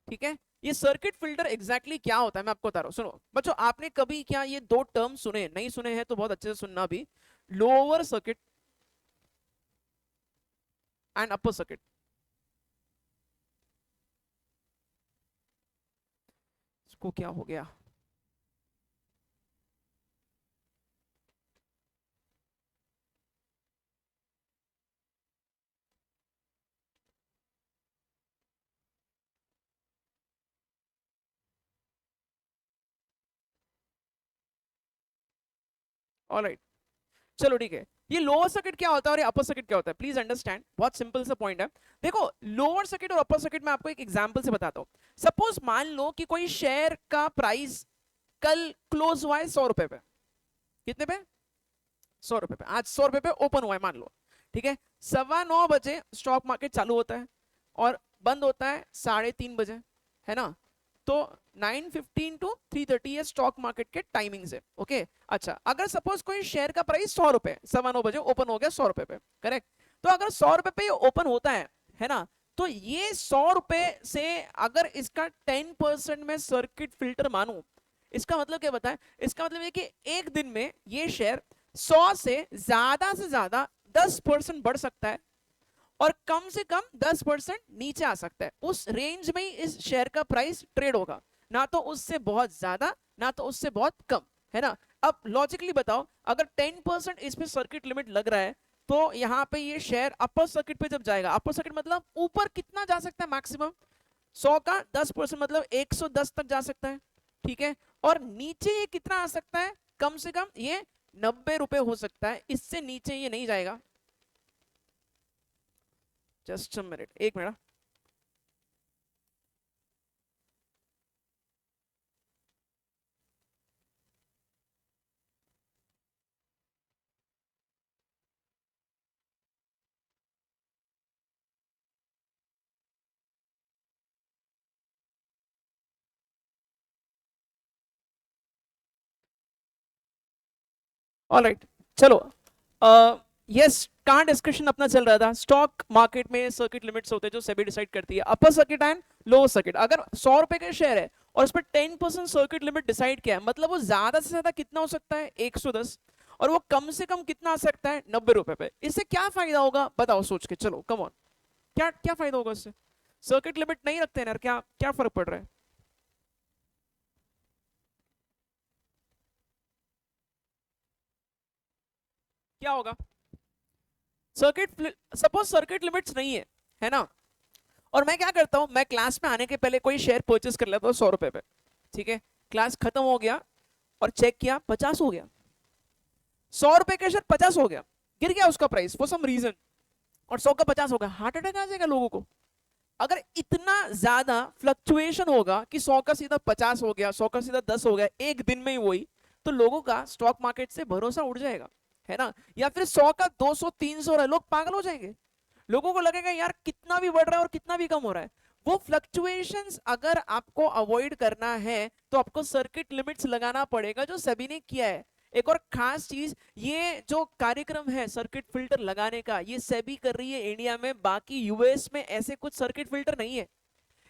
ठीक है। ये सर्किट फिल्टर एग्जैक्टली क्या होता है मैं आपको बता रहा हूं, सुनो बच्चों। आपने कभी क्या ये दो टर्म सुने? नहीं सुने हैं तो बहुत अच्छे से सुनना भी। Lower circuit and upper circuit. इसको क्या हो गया? ऑलराइट, चलो ठीक है। ये लोअर सर्किट क्या होता है और ये अपर सर्किट क्या होता है, प्लीज अंडरस्टैंड, बहुत सिंपल सा पॉइंट है। देखो, लोअर सर्किट और अपर सर्किट में आपको एक एग्जांपल से बताता हूं। सपोज मान लो कि कोई शेयर का प्राइस कल क्लोज हुआ है 100 रुपए पे। कितने पे? 100 रुपए पे। आज 100 रुपए पे ओपन हुआ है मान लो, ठीक है। 9:15 बजे स्टॉक मार्केट चालू होता है और बंद होता है 3:30 बजे, है ना। तो 9:15 to 3:30 ये स्टॉक मार्केट के टाइमिंग है। ओके, अच्छा, अगर सपोज कोई शेयर का प्राइस 100 रुपए, 9:15 बजे ओपन हो गया 100 रुपए पे, करेक्ट। तो अगर 100 रुपए पे ये ओपन होता है ना, तो ये 100 रुपए से अगर इसका 10% में सर्किट फिल्टर मानूं, इसका मतलब क्या बताएं? इसका मतलब है कि एक दिन में ये शेयर 100 से ज्यादा 10% बढ़ सकता है और कम से कम 10% नीचे आ सकता है। उस रेंज में ही इस शेयर का प्राइस ट्रेड होगा, ना तो उससे बहुत ज्यादा ना तो उससे बहुत कम, है ना। अब लॉजिकली बताओ, अगर 10% इसमें सर्किट लिमिट लग रहा है तो यहाँ पे ये शेयर अपर सर्किट पे जब जाएगा, अपर सर्किट मतलब ऊपर कितना जा सकता है मैक्सिमम? 100 का 10% मतलब 110 तक जा सकता है, ठीक है। और नीचे ये कितना आ सकता है? कम से कम ये 90 रुपए हो सकता है, इससे नीचे ये नहीं जाएगा। जस्ट अ मिनट, एक मिनट। ऑलराइट, चलो। यस, कहाँ डिस्कशन अपना चल रहा था? स्टॉक मार्केट में सर्किट लिमिट्स होते हैं जो सेबी डिसाइड करती है, upper circuit and lower circuit. अगर 100 रुपए का शेयर है और उस पर 10% सर्किट लिमिट डिसाइड किया है, मतलब वो ज्यादा से ज्यादा कितना हो सकता है? 110। और वो कम से कम कितना आ सकता है? 90 रुपए पे। इससे क्या फायदा होगा बताओ सोच के, चलो कम ऑन। क्या क्या फायदा होगा इससे? सर्किट लिमिट नहीं रखते हैं यार, क्या क्या फर्क पड़ रहा है? क्या होगा? सर्किट, सपोज सर्किट लिमिट्स नहीं है ना, और मैं क्या करता हूं, मैं क्लास में आने के पहले कोई शेयर परचेस कर लेता हूं 100 रुपए पे, ठीक है। क्लास खत्म हो गया और चेक किया 50 हो गया, 100 रुपए का शेयर 50 हो गया, गिर गया उसका प्राइस फॉर सम रीजन, और 100 का 50 हो गया। हार्ट अटैक आ जाएगा लोगों को। अगर इतना ज्यादा फ्लक्चुएशन होगा कि 100 का सीधा 50 हो गया, 100 का सीधा 10 हो गया एक दिन में ही, वही तो लोगों का स्टॉक मार्केट से भरोसा उड़ जाएगा, है ना। या फिर 100 का 200 300 हो रहा है, लोग पागल हो जाएंगे। लोगों को लगेगा यार कितना भी बढ़ रहा है और कितना भी कम हो रहा है। वो फ्लक्चुएशंस अगर आपको अवॉइड करना है तो आपको सर्किट लिमिट्स लगाना पड़ेगा, जो सभी ने किया है। एक और खास चीज, ये जो कार्यक्रम है सर्किट फिल्टर लगाने का, ये सेबी कर रही है इंडिया में, बाकी यूएस में ऐसे कुछ सर्किट फिल्टर नहीं है।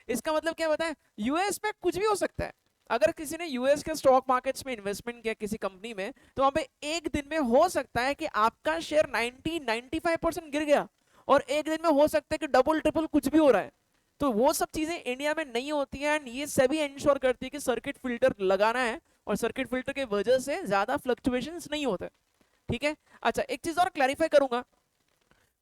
इसका मतलब क्या बताएं? यूएस में कुछ भी हो सकता है। अगर किसी ने यूएस के स्टॉक मार्केट्स में इन्वेस्टमेंट किया किसी कंपनी में, तो वहां पे एक दिन में हो सकता है कि आपका शेयर 90 95% गिर गया और एक दिन में हो सकता है कि डबल ट्रिपल कुछ भी हो रहा है। तो वो सब चीजें इंडिया में नहीं होती हैं, एंड ये सभी इंश्योर करती है कि सर्किट फिल्टर लगाना है और सर्किट फिल्टर के वजह से ज्यादा फ्लक्चुएशंस नहीं होते। ठीक है। अच्छा, एक चीज और क्लैरिफाई करूंगा,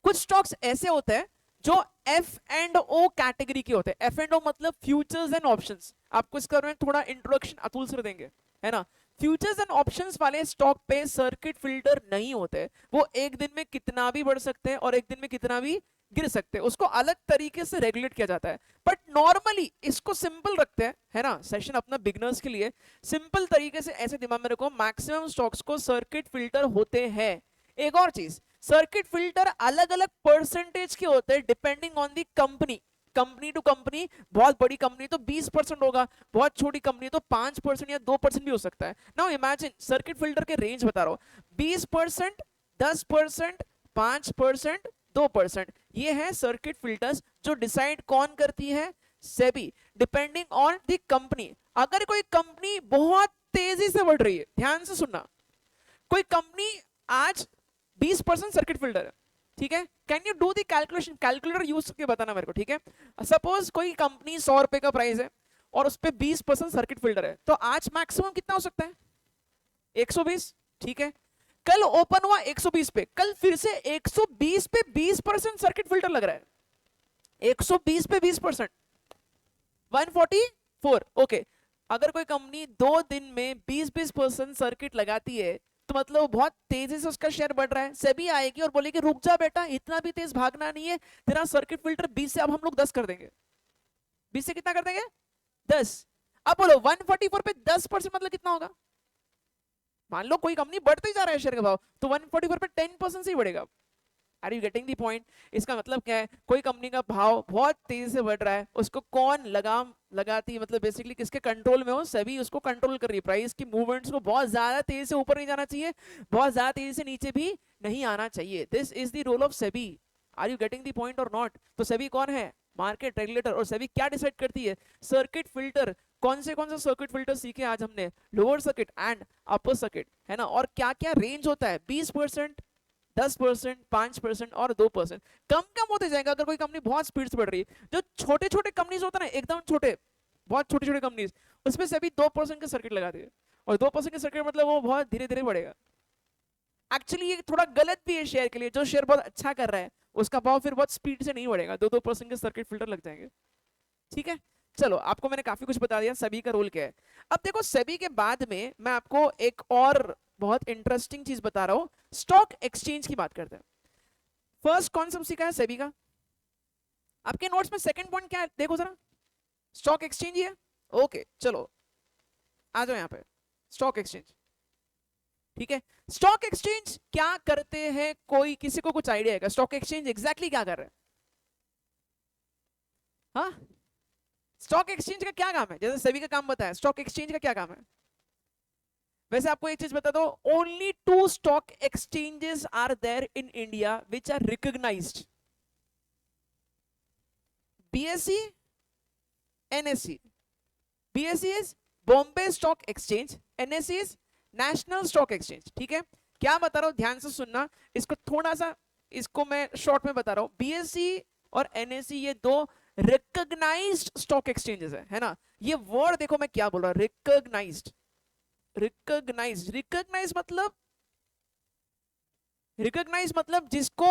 कुछ स्टॉक्स ऐसे होते हैं जो एफ एंड ओ कैटेगरी के होते हैं। एफ एंड ओ मतलब फ्यूचर्स एंड ऑप्शंस। आपको इसका में थोड़ा इंट्रोडक्शन अतुल सर देंगे, है ना। फ्यूचर्स एंड ऑप्शंस वाले स्टॉक पे सर्किट फिल्टर नहीं होते। वो एक दिन में कितना भी बढ़ सकते हैं और एक दिन में कितना भी गिर सकते हैं, उसको अलग तरीके से रेगुलेट किया जाता है। बट नॉर्मली इसको सिंपल रखते हैं, है ना, सेशन अपना बिगनर्स के लिए। सिंपल तरीके से ऐसे दिमाग में रखो, मैक्सिमम स्टॉक्स को सर्किट फिल्टर होते हैं। एक और चीज, सर्किट फिल्टर अलग अलग परसेंटेज के होते हैं depending on the company. Company to company, बहुत बड़ी कंपनी तो 20% होगा, बहुत छोटी कंपनी तो 5% या 2% भी हो सकता है। नाउ इमेजिन, सर्किट फिल्टर के रेंज बता रहा हूं, 20%, 10%, 5%, 2%, ये है सर्किट फिल्टर्स जो डिसाइड कौन करती है, SEBI, depending on the company. अगर कोई कंपनी बहुत तेजी से बढ़ रही है, ध्यान से सुनना, कोई कंपनी आज 20% सर्किट फिल्टर है, ठीक है, can you do the calculation, calculator use करके बताना मेरे को, ठीक है। सपोज कोई कंपनी 100 रुपए का प्राइस है और उस पे 20% सर्किट फिल्टर है, तो आज मैक्सिमम कितना हो सकता है, 120, ठीक है। कल ओपन हुआ 120 पे, कल फिर से 120 पे 20% सर्किट फिल्टर लग रहा है, 120 पे 20%, 144, ओके। अगर कोई कंपनी 2 दिन में 20% सर्किट लगाती है, तो मतलब वो बहुत तेजी से उसका शेयर बढ़ रहा है। सेबी आएगी और बोलेगी रुक जा बेटा, इतना भी तेज भागना नहीं है, तेरा सर्किट फिल्टर 20 से अब हम लोग 10 कर देंगे। 20 से कितना कर देंगे, 10। अब बोलो 144 पे 10% मतलब कितना होगा। मान लो कोई कंपनी बढ़ते ही जा रहा है शेयर का भाव, तो 144 पे 10% से ही बढ़ेगा। Are you getting the point. इसका मतलब क्या है, कोई कंपनी का भाव बहुत तेजी से बढ़ रहा है, उसको कौन लगाम लगाती है, मतलब बेसिकली किसके कंट्रोल में हो, सभी उसको कंट्रोल कर रही है। प्राइस की मूवमेंट्स को बहुत ज्यादा तेजी से ऊपर नहीं जाना चाहिए, बहुत ज्यादा तेजी से नीचे भी नहीं आना चाहिए। This is the role of SEBI. Are you getting the point और नॉट। तो सेबी कौन है, मार्केट रेगुलेटर। और सेबी क्या डिसाइड करती है, सर्किट फिल्टर। कौन से सर्किट फिल्टर सीखे आज हमने, lower circuit and upper circuit, है ना। और क्या क्या रेंज होता है, 20%, 10%, 5% और 2%। कम कम होते जाएगा अगर कोई कंपनी बहुत स्पीड से बढ़ रही है। जो छोटे छोटे कंपनीज होता है ना, एकदम छोटे, बहुत छोटे छोटे कंपनीज, उसमें से अभी 2% के सर्किट लगा दिए, और 2% के सर्किट मतलब वो बहुत धीरे धीरे बढ़ेगा। एक्चुअली ये थोड़ा गलत भी है शेयर के लिए। जो शेयर बहुत अच्छा कर रहा है उसका भाव फिर बहुत स्पीड से नहीं बढ़ेगा, 2% के सर्किट फिल्टर लग जाएंगे, ठीक है। चलो, आपको मैंने काफी कुछ बता दिया सेबी का रोल क्या है। अब देखो, सेबी के बाद में मैं आपको एक और बहुत इंटरेस्टिंग चीज बता रहा हूं, स्टॉक एक्सचेंज की बात करते हैं। फर्स्ट कॉन्सेप्ट सीखा है सेबी का, आपके नोट्स में सेकंड पॉइंट क्या है देखो जरा, स्टॉक एक्सचेंज ही है। ओके चलो आ जाओ यहां पे, स्टॉक एक्सचेंज, ठीक है। स्टॉक एक्सचेंज क्या करते हैं, कोई किसी को कुछ आइडिया है स्टॉक एक्सचेंज एग्जैक्टली क्या कर रहे हैं। हाँ, स्टॉक एक्सचेंज का क्या काम है, जैसे सेबी का काम बताया, स्टॉक एक्सचेंज का क्या काम है। वैसे आपको एक चीज बता दो, only 2 stock exchanges are there in India which are recognised, BSE, NSE. BSE is Bombay stock exchange, NSE is national stock exchange, ठीक है। क्या बता रहा हूं ध्यान से सुनना, इसको थोड़ा सा, इसको मैं शॉर्ट में बता रहा हूं। बीएसई और एनएसई ये 2 रिकॉग्नाइज्ड स्टॉक एक्सचेंजेस है ना। ये वर्ड देखो मैं क्या बोल रहा हूं, रिकॉग्नाइज्ड। रिकॉग्नाइज मतलब, रिकॉग्नाइज मतलब जिसको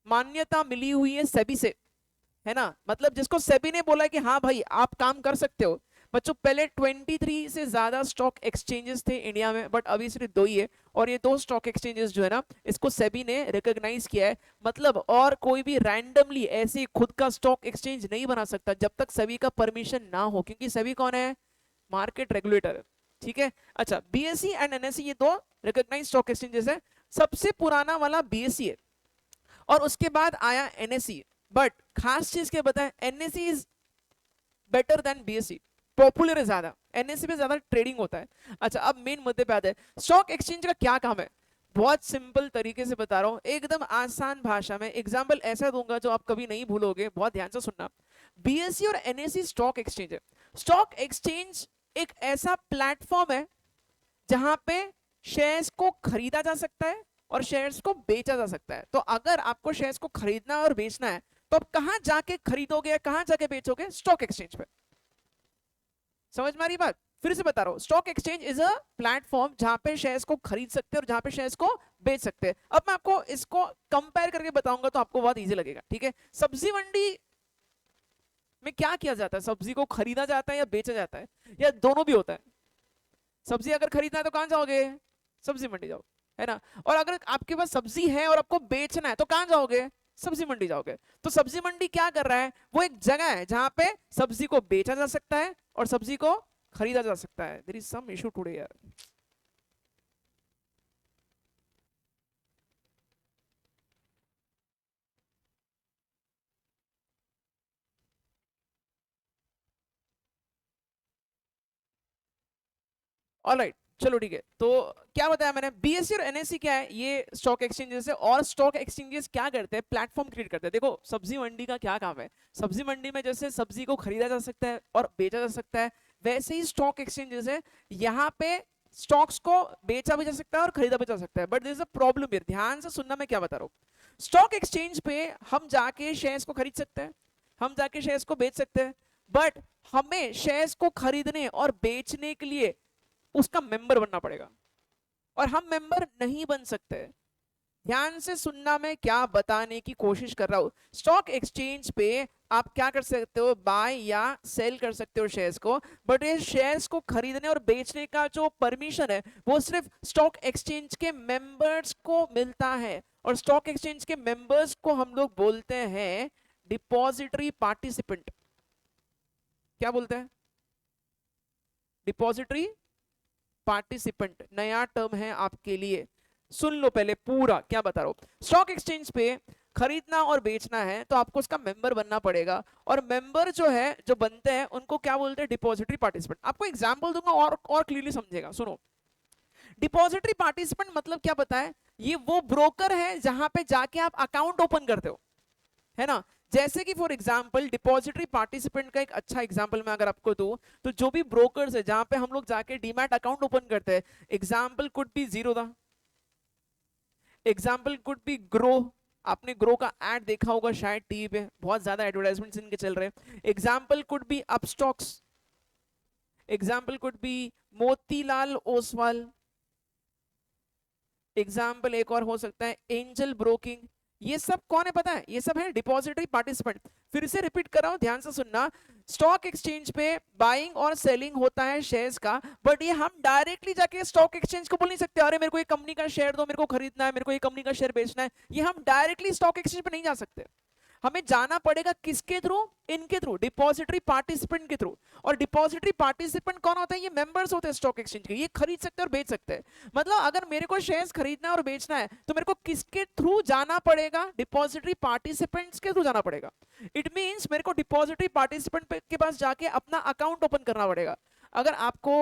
मान्यता मिली हुई है सेबी से, है ना। मतलब जिसको सेबी ने बोला कि हाँ भाई आप काम कर सकते हो। बच्चों पहले 23 से ज्यादा स्टॉक एक्सचेंजेस थे इंडिया में, बट अभी सिर्फ 2 ही है। और ये 2 स्टॉक एक्सचेंजेस जो है ना, इसको सेबी ने रिकॉग्नाइज किया है। मतलब और कोई भी रैंडमली ऐसे खुद का स्टॉक एक्सचेंज नहीं बना सकता जब तक सेबी का परमिशन ना हो, क्योंकि सेबी कौन है, मार्केट रेगुलेटर है, ठीक है। अच्छा, बीएसई एंड एनएसई ये 2 रिकॉग्नाइज्ड स्टॉक एक्सचेंजेस है। सबसे पुराना वाला बीएसई है और उसके बाद आया एनएसई। बट खास चीज क्या बताएं, NSE is better than BSE, popular है ज्यादा, एनएसई में ज्यादा ट्रेडिंग होता है। अच्छा, अब मेन मुद्दे पे आते हैं, स्टॉक एक्सचेंज का क्या काम है। बहुत सिंपल तरीके से बता रहा हूं, एकदम आसान भाषा में एग्जांपल ऐसा दूंगा जो आप कभी नहीं भूलोगे, बहुत ध्यान से सुनना। बीएसई और एनएसई स्टॉक एक्सचेंज है। स्टॉक एक्सचेंज एक ऐसा प्लेटफॉर्म है जहां पे शेयर्स को खरीदा जा सकता है और शेयर्स को बेचा जा सकता है। तो अगर आपको शेयर्स को खरीदना है और बेचना है तो आप कहां जाके खरीदोगे या कहां जाके बेचोगे? स्टॉक एक्सचेंज पे। समझ में आ रही बात? फिर से बता रहा हूं, stock exchange is a platform जहां पे शेयर्स को खरीद सकते हैं और जहां पे शेयर्स को बेच सकते हैं। अब मैं आपको इसको कंपेयर करके बताऊंगा तो आपको बहुत इजी लगेगा, ठीक है? सब्जी मंडी में क्या किया जाता है? सब्जी को खरीदा जाता है या बेचा जाता है, या दोनों भी होता है? सब्जी अगर खरीदना है तो कहां जाओगे? सब्जी मंडी जाओ, है ना? और अगर आपके पास सब्जी है और आपको बेचना है तो कहां जाओगे? सब्जी मंडी जाओगे। तो सब्जी मंडी क्या कर रहा है? वो एक जगह है जहां पे सब्जी को बेचा जा सकता है और सब्जी को खरीदा जा सकता है। There is some issue today यार। ऑलराइट, चलो ठीक है। तो क्या बताया मैंने? बीएससी और एनएससी क्या है? ये स्टॉक एक्सचेंजेस है। और स्टॉक एक्सचेंजेस क्या करते हैं? प्लेटफॉर्म क्रिएट करते हैं। देखो सब्जी मंडी का क्या काम है? सब्जी मंडी में जैसे सब्जी को खरीदा जा सकता है और बेचा जा सकता है, वैसे ही स्टॉक एक्सचेंजेस है, यहाँ पे स्टॉक्स को बेचा भी जा सकता है और खरीदा भी जा सकता है। But there is a problem here, ध्यान से सुनना मैं क्या बता रहा हूँ। स्टॉक एक्सचेंज पे हम जाके शेयर्स को खरीद सकते हैं, हम जाके शेयर्स को बेच सकते हैं, बट हमें शेयर्स को खरीदने और बेचने के लिए उसका मेंबर बनना पड़ेगा और हम मेंबर नहीं बन सकते। ध्यान से सुनना मैं क्या बताने की कोशिश कर रहा हूं। स्टॉक एक्सचेंज पे आप क्या कर सकते हो? बाय या सेल कर सकते हो शेयर्स को, बट ये शेयर्स को खरीदने और बेचने का जो परमिशन है वो सिर्फ स्टॉक एक्सचेंज के मेंबर्स को मिलता है। और स्टॉक एक्सचेंज के मेंबर्स को हम लोग बोलते हैं डिपॉजिटरी पार्टिसिपेंट। क्या बोलते हैं? डिपॉजिटरी पार्टिसिपेंट, नया टर्म है आपके लिए। सुन लो पहले पूरा क्या बता रहा हूं। स्टॉक एक्सचेंज पे खरीदना और बेचना है तो आपको उसका मेंबर बनना पड़ेगा, और मेंबर जो है, जो बनते हैं, उनको क्या बोलते हैं? Depository participant. आपको एग्जांपल दूंगा और क्लियरली समझेगा, सुनो। डिपॉजिटरी पार्टिसिपेंट मतलब क्या पता है? ये वो ब्रोकर है जहां पे जाके आप अकाउंट ओपन करते हो, है ना? जैसे कि फॉर एग्जांपल डिपॉजिटरी पार्टिसिपेंट का एक अच्छा एग्जांपल मैं अगर आपको दूं, तो जो भी ब्रोकर्स है जहां पे हम लोग जाके डीमैट अकाउंट ओपन करते हैं, example could be Zerodha, example could be grow. आपने ग्रो का एड देखा होगा शायद टीवी पे, बहुत ज्यादा एडवर्टाइजमेंट्स इनके चल रहे हैं। Example could be Upstox, example could be Motilal Oswal, example एक और हो सकता है एंजल ब्रोकिंग। ये सब कौन है पता है? ये सब है डिपॉजिटरी पार्टिसिपेंट। फिर से रिपीट कर रहा हूं, ध्यान से सुनना। स्टॉक एक्सचेंज पे बाइंग और सेलिंग होता है शेयर्स का, बट ये हम डायरेक्टली जाके स्टॉक एक्सचेंज को बोल नहीं सकते अरे मेरे को ये कंपनी का शेयर दो, मेरे को खरीदना है, मेरे को ये कंपनी का शेयर बेचना है। ये हम डायरेक्टली स्टॉक एक्सचेंज पे नहीं जा सकते। हमें जाना पड़ेगा किसके थ्रू? इनके थ्रू, डिपॉजिटरी पार्टिसिपेंट के थ्रू। और डिपॉजिटरी पार्टिसिपेंट कौन होता है? ये मेंबर्स होते हैं स्टॉक एक्सचेंज के। ये खरीद सकते हैं और बेच सकते हैं। मतलब अगर मेरे को शेयर्स खरीदना और बेचना है तो मेरे को किसके थ्रू जाना पड़ेगा? डिपॉजिटरी पार्टिसिपेंट्स के थ्रू जाना पड़ेगा। इट मींस मेरे को डिपॉजिटरी पार्टिसिपेंट के पास जाके अपना अकाउंट ओपन करना पड़ेगा। अगर आपको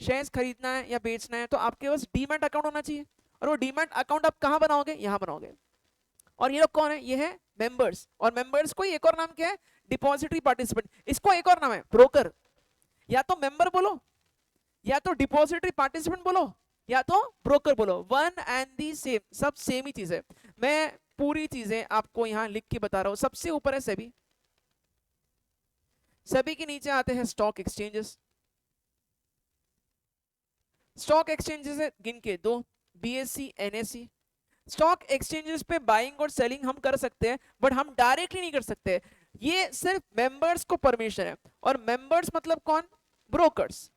शेयर्स खरीदना है या बेचना है तो आपके पास डीमैट अकाउंट होना चाहिए, और वो डीमैट अकाउंट आप कहां बनाओगे? यहां बनाओगे। और ये लोग कौन है? ये है मेंबर्स। और मेंबर्स को एक और नाम क्या है? Depository participant. इसको एक और नाम है ब्रोकर। या तो मेंबर बोलो, या तो डिपॉजिटरी पार्टिसिपेंट बोलो, या तो ब्रोकर बोलो, वन एंड दी सेम, सब सेम ही चीज है। मैं पूरी चीजें आपको यहां लिख के बता रहा हूं। सबसे ऊपर है सेबी, सेबी के नीचे आते हैं स्टॉक एक्सचेंजेस। स्टॉक एक्सचेंजेस है गिन के दो, बीएससी, एनएससी। स्टॉक एक्सचेंजेस पे बाइंग और सेलिंग हम कर सकते हैं, बट हम डायरेक्टली नहीं कर सकते। ये सिर्फ मेंबर्स को परमिशन है। और मेंबर्स मतलब कौन? ब्रोकर्स।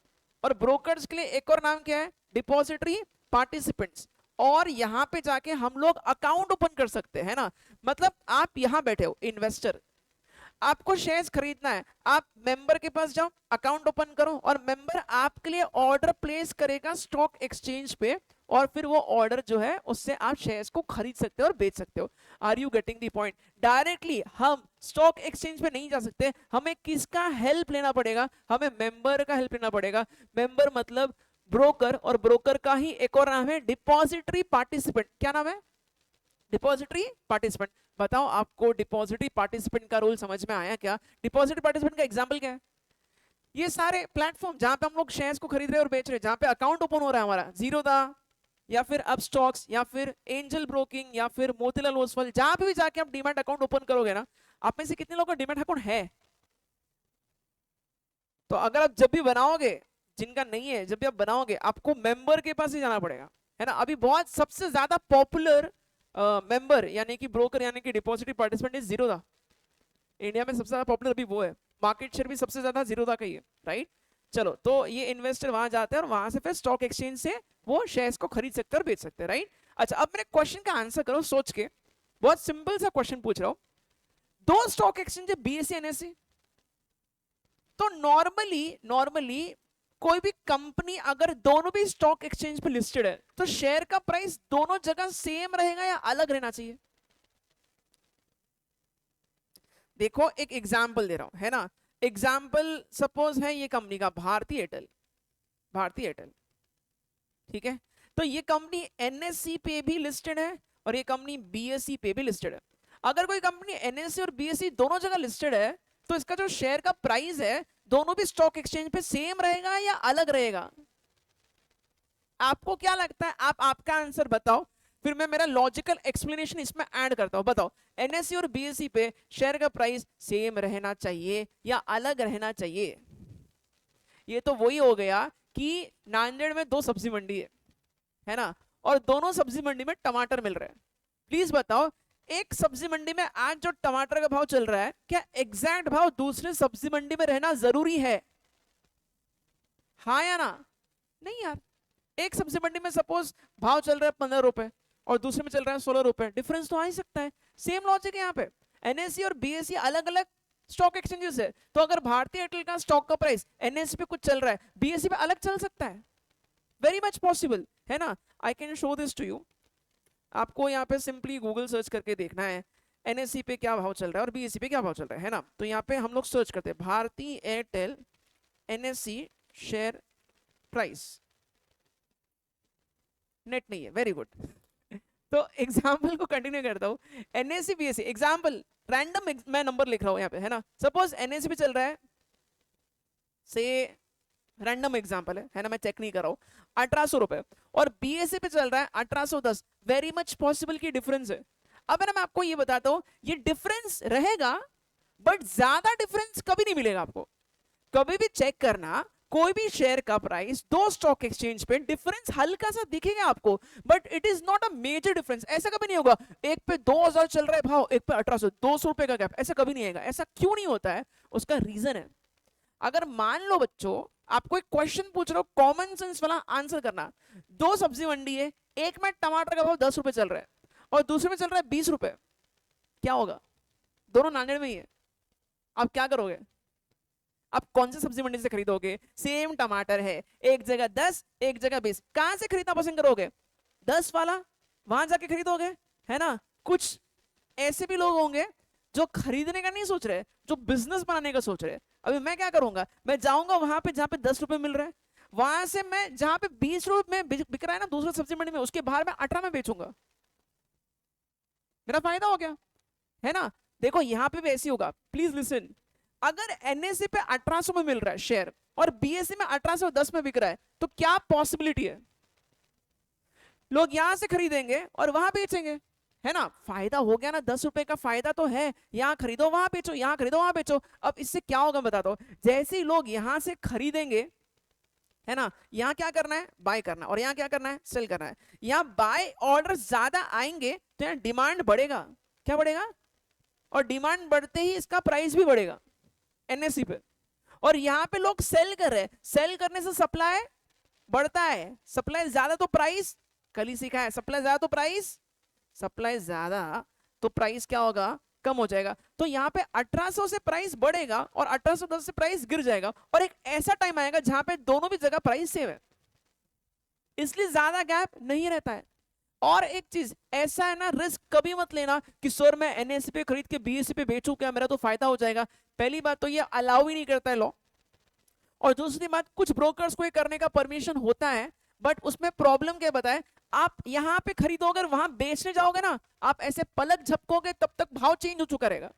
और ब्रोकर्स के लिए एक और नाम क्या है? Depository participants. और यहां पे जाके हम लोग अकाउंट ओपन कर सकते हैं ना। मतलब आप यहां बैठे हो इन्वेस्टर, आपको शेयर्स खरीदना है, आप मेंबर के पास जाओ, अकाउंट ओपन करो, और मेंबर आपके लिए ऑर्डर प्लेस करेगा स्टॉक एक्सचेंज पे, और फिर वो ऑर्डर जो है उससे आप शेयर्स को खरीद सकते हो और बेच सकते हो। Are you getting the point? Directly हम स्टॉक एक्सचेंज पे नहीं जा सकते, हमें किसका हेल्प लेना पड़ेगा? हमें मेंबर का हेल्प लेना पड़ेगा। मेंबर मतलब ब्रोकर, और ब्रोकर का ही एक और नाम है डिपॉजिटरी पार्टिसिपेंट। क्या नाम है? Depository participant. बताओ आपको डिपॉजिटरी पार्टिसिपेंट का रोल समझ में आया क्या? डिपॉजिटरी पार्टिसिपेंट का एग्जांपल क्या है? ये सारे प्लेटफॉर्म जहां पे हम लोग शेयर्स को खरीद रहे हैं और बेच रहे हैं, जहां पे अकाउंट ओपन हो रहा है हमारा, जीरोधा, या फिर अपस्टॉक्स या फिर एंजल ब्रोकिंग या फिर मोतीलाल ओसवाल, जहां पे भी जाके आप डीमैट अकाउंट ओपन करोगे ना, आप में से कितने लोगों का डीमैट अकाउंट है? तो अगर आप जब भी बनाओगे, जिनका नहीं है, जब भी आप बनाओगे आपको मेंबर के पास ही जाना पड़ेगा, है ना। अभी बहुत सबसे ज्यादा पॉपुलर मेंबर यानी कि ब्रोकर यानी कि depository participant is Zerodha. India में सबसे ज्यादा पॉपुलर भी वो है, मार्केट शेयर भी सबसे ज्यादा जीरोधा का ही है, राइट। चलो, तो ये इन्वेस्टर वहां जाते हैं और वहां से फिर स्टॉक एक्सचेंज से वो शेयर्स को खरीद सकते हैं और बेच सकते हैं, राइट। अच्छा, अब मेरे क्वेश्चन का आंसर करो सोच के। बहुत सिंपल सा क्वेश्चन पूछ रहा हूं, दो स्टॉक एक्सचेंज है बीएसई एनएसई, तो नॉर्मली नॉर्मली कोई भी कंपनी अगर दोनों भी स्टॉक एक्सचेंज पे लिस्टेड है तो शेयर का प्राइस दोनों जगह सेम रहेगा या अलग रहना चाहिए? देखो एक एग्जांपल दे रहा हूं, है ना। एग्जांपल सपोज है ये कंपनी का भारती एयरटेल, भारती एयरटेल, ठीक है। तो ये कंपनी एनएससी पे भी लिस्टेड है और ये कंपनी बीएसई पे भी लिस्टेड है। अगर कोई कंपनी एनएससी और बीएसई दोनों जगह लिस्टेड है तो इसका जो शेयर का प्राइस है दोनों भी स्टॉक एक्सचेंज पे सेम रहेगा या अलग रहेगा? आपको क्या लगता है? आप आपका आंसर बताओ, फिर मैं मेरा लॉजिकल एक्सप्लेनेशन इसमें ऐड करता हूं। बताओ, एनएससी और बीएसई पे शेयर का प्राइस सेम रहना चाहिए या अलग रहना चाहिए? ये तो वही हो गया कि नांदेड़ में दो सब्जी मंडी है ना, और दोनों सब्जी मंडी में टमाटर मिल रहे हैं। प्लीज बताओ, एक सब्जी मंडी में आज जो टमाटर का भाव चल रहा है, क्या एग्जैक्ट भाव दूसरे सब्जी मंडी में रहना जरूरी है? हाँ या ना? नहीं यार। एक सब्जी मंडी में सपोज भाव चल रहा है 15 रुपए और दूसरे में चल रहा है 16 रुपए, डिफरेंस तो आ ही सकता है। सेम लॉजिक है यहाँ पे। एनएससी और बीएसई अलग अलग स्टॉक एक्सचेंजेस है, तो अगर भारतीय एयरटेल का स्टॉक का प्राइस एनएससी पे कुछ चल रहा है, बीएसई पे अलग चल सकता है, वेरी मच पॉसिबल, है ना। I can show this to you. आपको यहाँ पे सिंपली गूगल सर्च करके देखना है एनएससी पे क्या भाव चल रहा है और बीएसई पे क्या भाव चल रहा है ना। तो यहाँ पे हम लोग सर्च करते हैं भारतीय Airtel NSC share price. Net नहीं है, वेरी गुड। तो एग्जाम्पल को कंटिन्यू करता हूँ। एनएससी बीएससी एग्जाम्पल, रैंडम मैं नंबर लिख रहा हूँ यहाँ पे, है ना। सपोज एनएससी पे चल रहा है, से रैंडम एग्जाम्पल है ना, मैं चेक नहीं कर रहा हूँ, 1800 रुपए, और बीएससी पे चल रहा है 1810। वेरी मच पॉसिबल की डिफरेंस है। अब मैं आपको ये बताता हूँ, ये डिफरेंस रहेगा बट ज्यादा डिफरेंस कभी नहीं मिलेगा आपको। कभी भी चेक करना, कोई भी शेयर का प्राइस दो स्टॉक एक्सचेंज पे डिफरेंस हल्का सा दिखेगा आपको, but it is not a major difference. ऐसा कभी नहीं होगा एक पे 2000 चल रहा है भाव, एक पे 1800, 200 रुपए का गैप, ऐसा कभी नहीं आएगा। ऐसा क्यों नहीं होता है? उसका रीजन है, अगर मान लो बच्चों आपको एक क्वेश्चन पूछ रहा हूं, कॉमन सेंस वाला आंसर करना। दो सब्जी मंडी है, एक में टमाटर का भाव 10 रुपए चल रहा है और दूसरे में चल रहा है 20 रुपए, क्या होगा? दोनों नांदेड़ में ही है, आप क्या करोगे? आप कौन से सब्जी मंडी से खरीदोगे? सेम टमाटर है, एक जगह 10 एक जगह 20, कहां से खरीदना पसंद करोगे? 10 वाला वहां जाके खरीदोगे, है ना। कुछ ऐसे भी लोग होंगे जो खरीदने का नहीं सोच रहे, जो बिजनेस बनाने का सोच रहे। अभी मैं क्या करूंगा, मैं जाऊंगा वहां पे जहां पे 10 रुपए मिल रहा है, वहां से मैं जहां पे 20 रुपए में बिक रहा है ना दूसरे सब्जी मंडी में, उसके बाहर मैं 18 में बेचूंगा, मेरा फायदा हो गया, है ना। देखो यहां पे भी ऐसी होगा, प्लीज लिसन। अगर एनएससी पे 1800 में मिल रहा है शेयर और बीएससी में 1810 में बिक रहा है, तो क्या पॉसिबिलिटी है? लोग यहां से खरीदेंगे और वहां बेचेंगे, है ना। फायदा हो गया ना, 10 रुपए का फायदा तो है। यहां खरीदो वहां बेचो, यहां खरीदो वहां बेचो। अब इससे क्या होगा बताता हूं, जैसे ही लोग यहां से खरीदेंगे, है ना, यहां क्या करना है? बाय करना, और यहां क्या करना है? सेल करना है। यहां बाय ऑर्डर ज्यादा आएंगे तो यहां डिमांड बढ़ेगा, क्या बढ़ेगा? और डिमांड बढ़ते ही इसका प्राइस भी बढ़ेगा एनएससी पे। और यहां पे लोग सेल कर रहे हैं, सेल करने से सप्लाई बढ़ता है, सप्लाई ज्यादा तो प्राइस, कल ही सीखा है, सप्लाई ज्यादा तो प्राइस, सप्लाई ज्यादा तो प्राइस क्या होगा? कम हो जाएगा। तो यहाँ पे 1800 से प्राइस बढ़ेगा और 1810 से प्राइस गिर जाएगा, और एक ऐसा टाइम आएगा जहां पे दोनों भी जगह प्राइस सेम है, इसलिए ज्यादा गैप नहीं रहता है। और एक चीज ऐसा है ना, रिस्क कभी मत लेना कि सर मैं एनएससी पे खरीद के बीएससी पे बेचूं, क्या मेरा तो फायदा हो जाएगा। पहली बात तो ये अलाउ ही नहीं करता है लॉ, और दूसरी बात कुछ ब्रोकर्स को ये करने का परमिशन होता है, बट उसमें प्रॉब्लम क्या बताए, आप यहां पे खरीदोगे वहां बेचने जाओगे ना, आप ऐसे पलक झपकोगे तब तक भाव चेंज हो चुका रहेगा।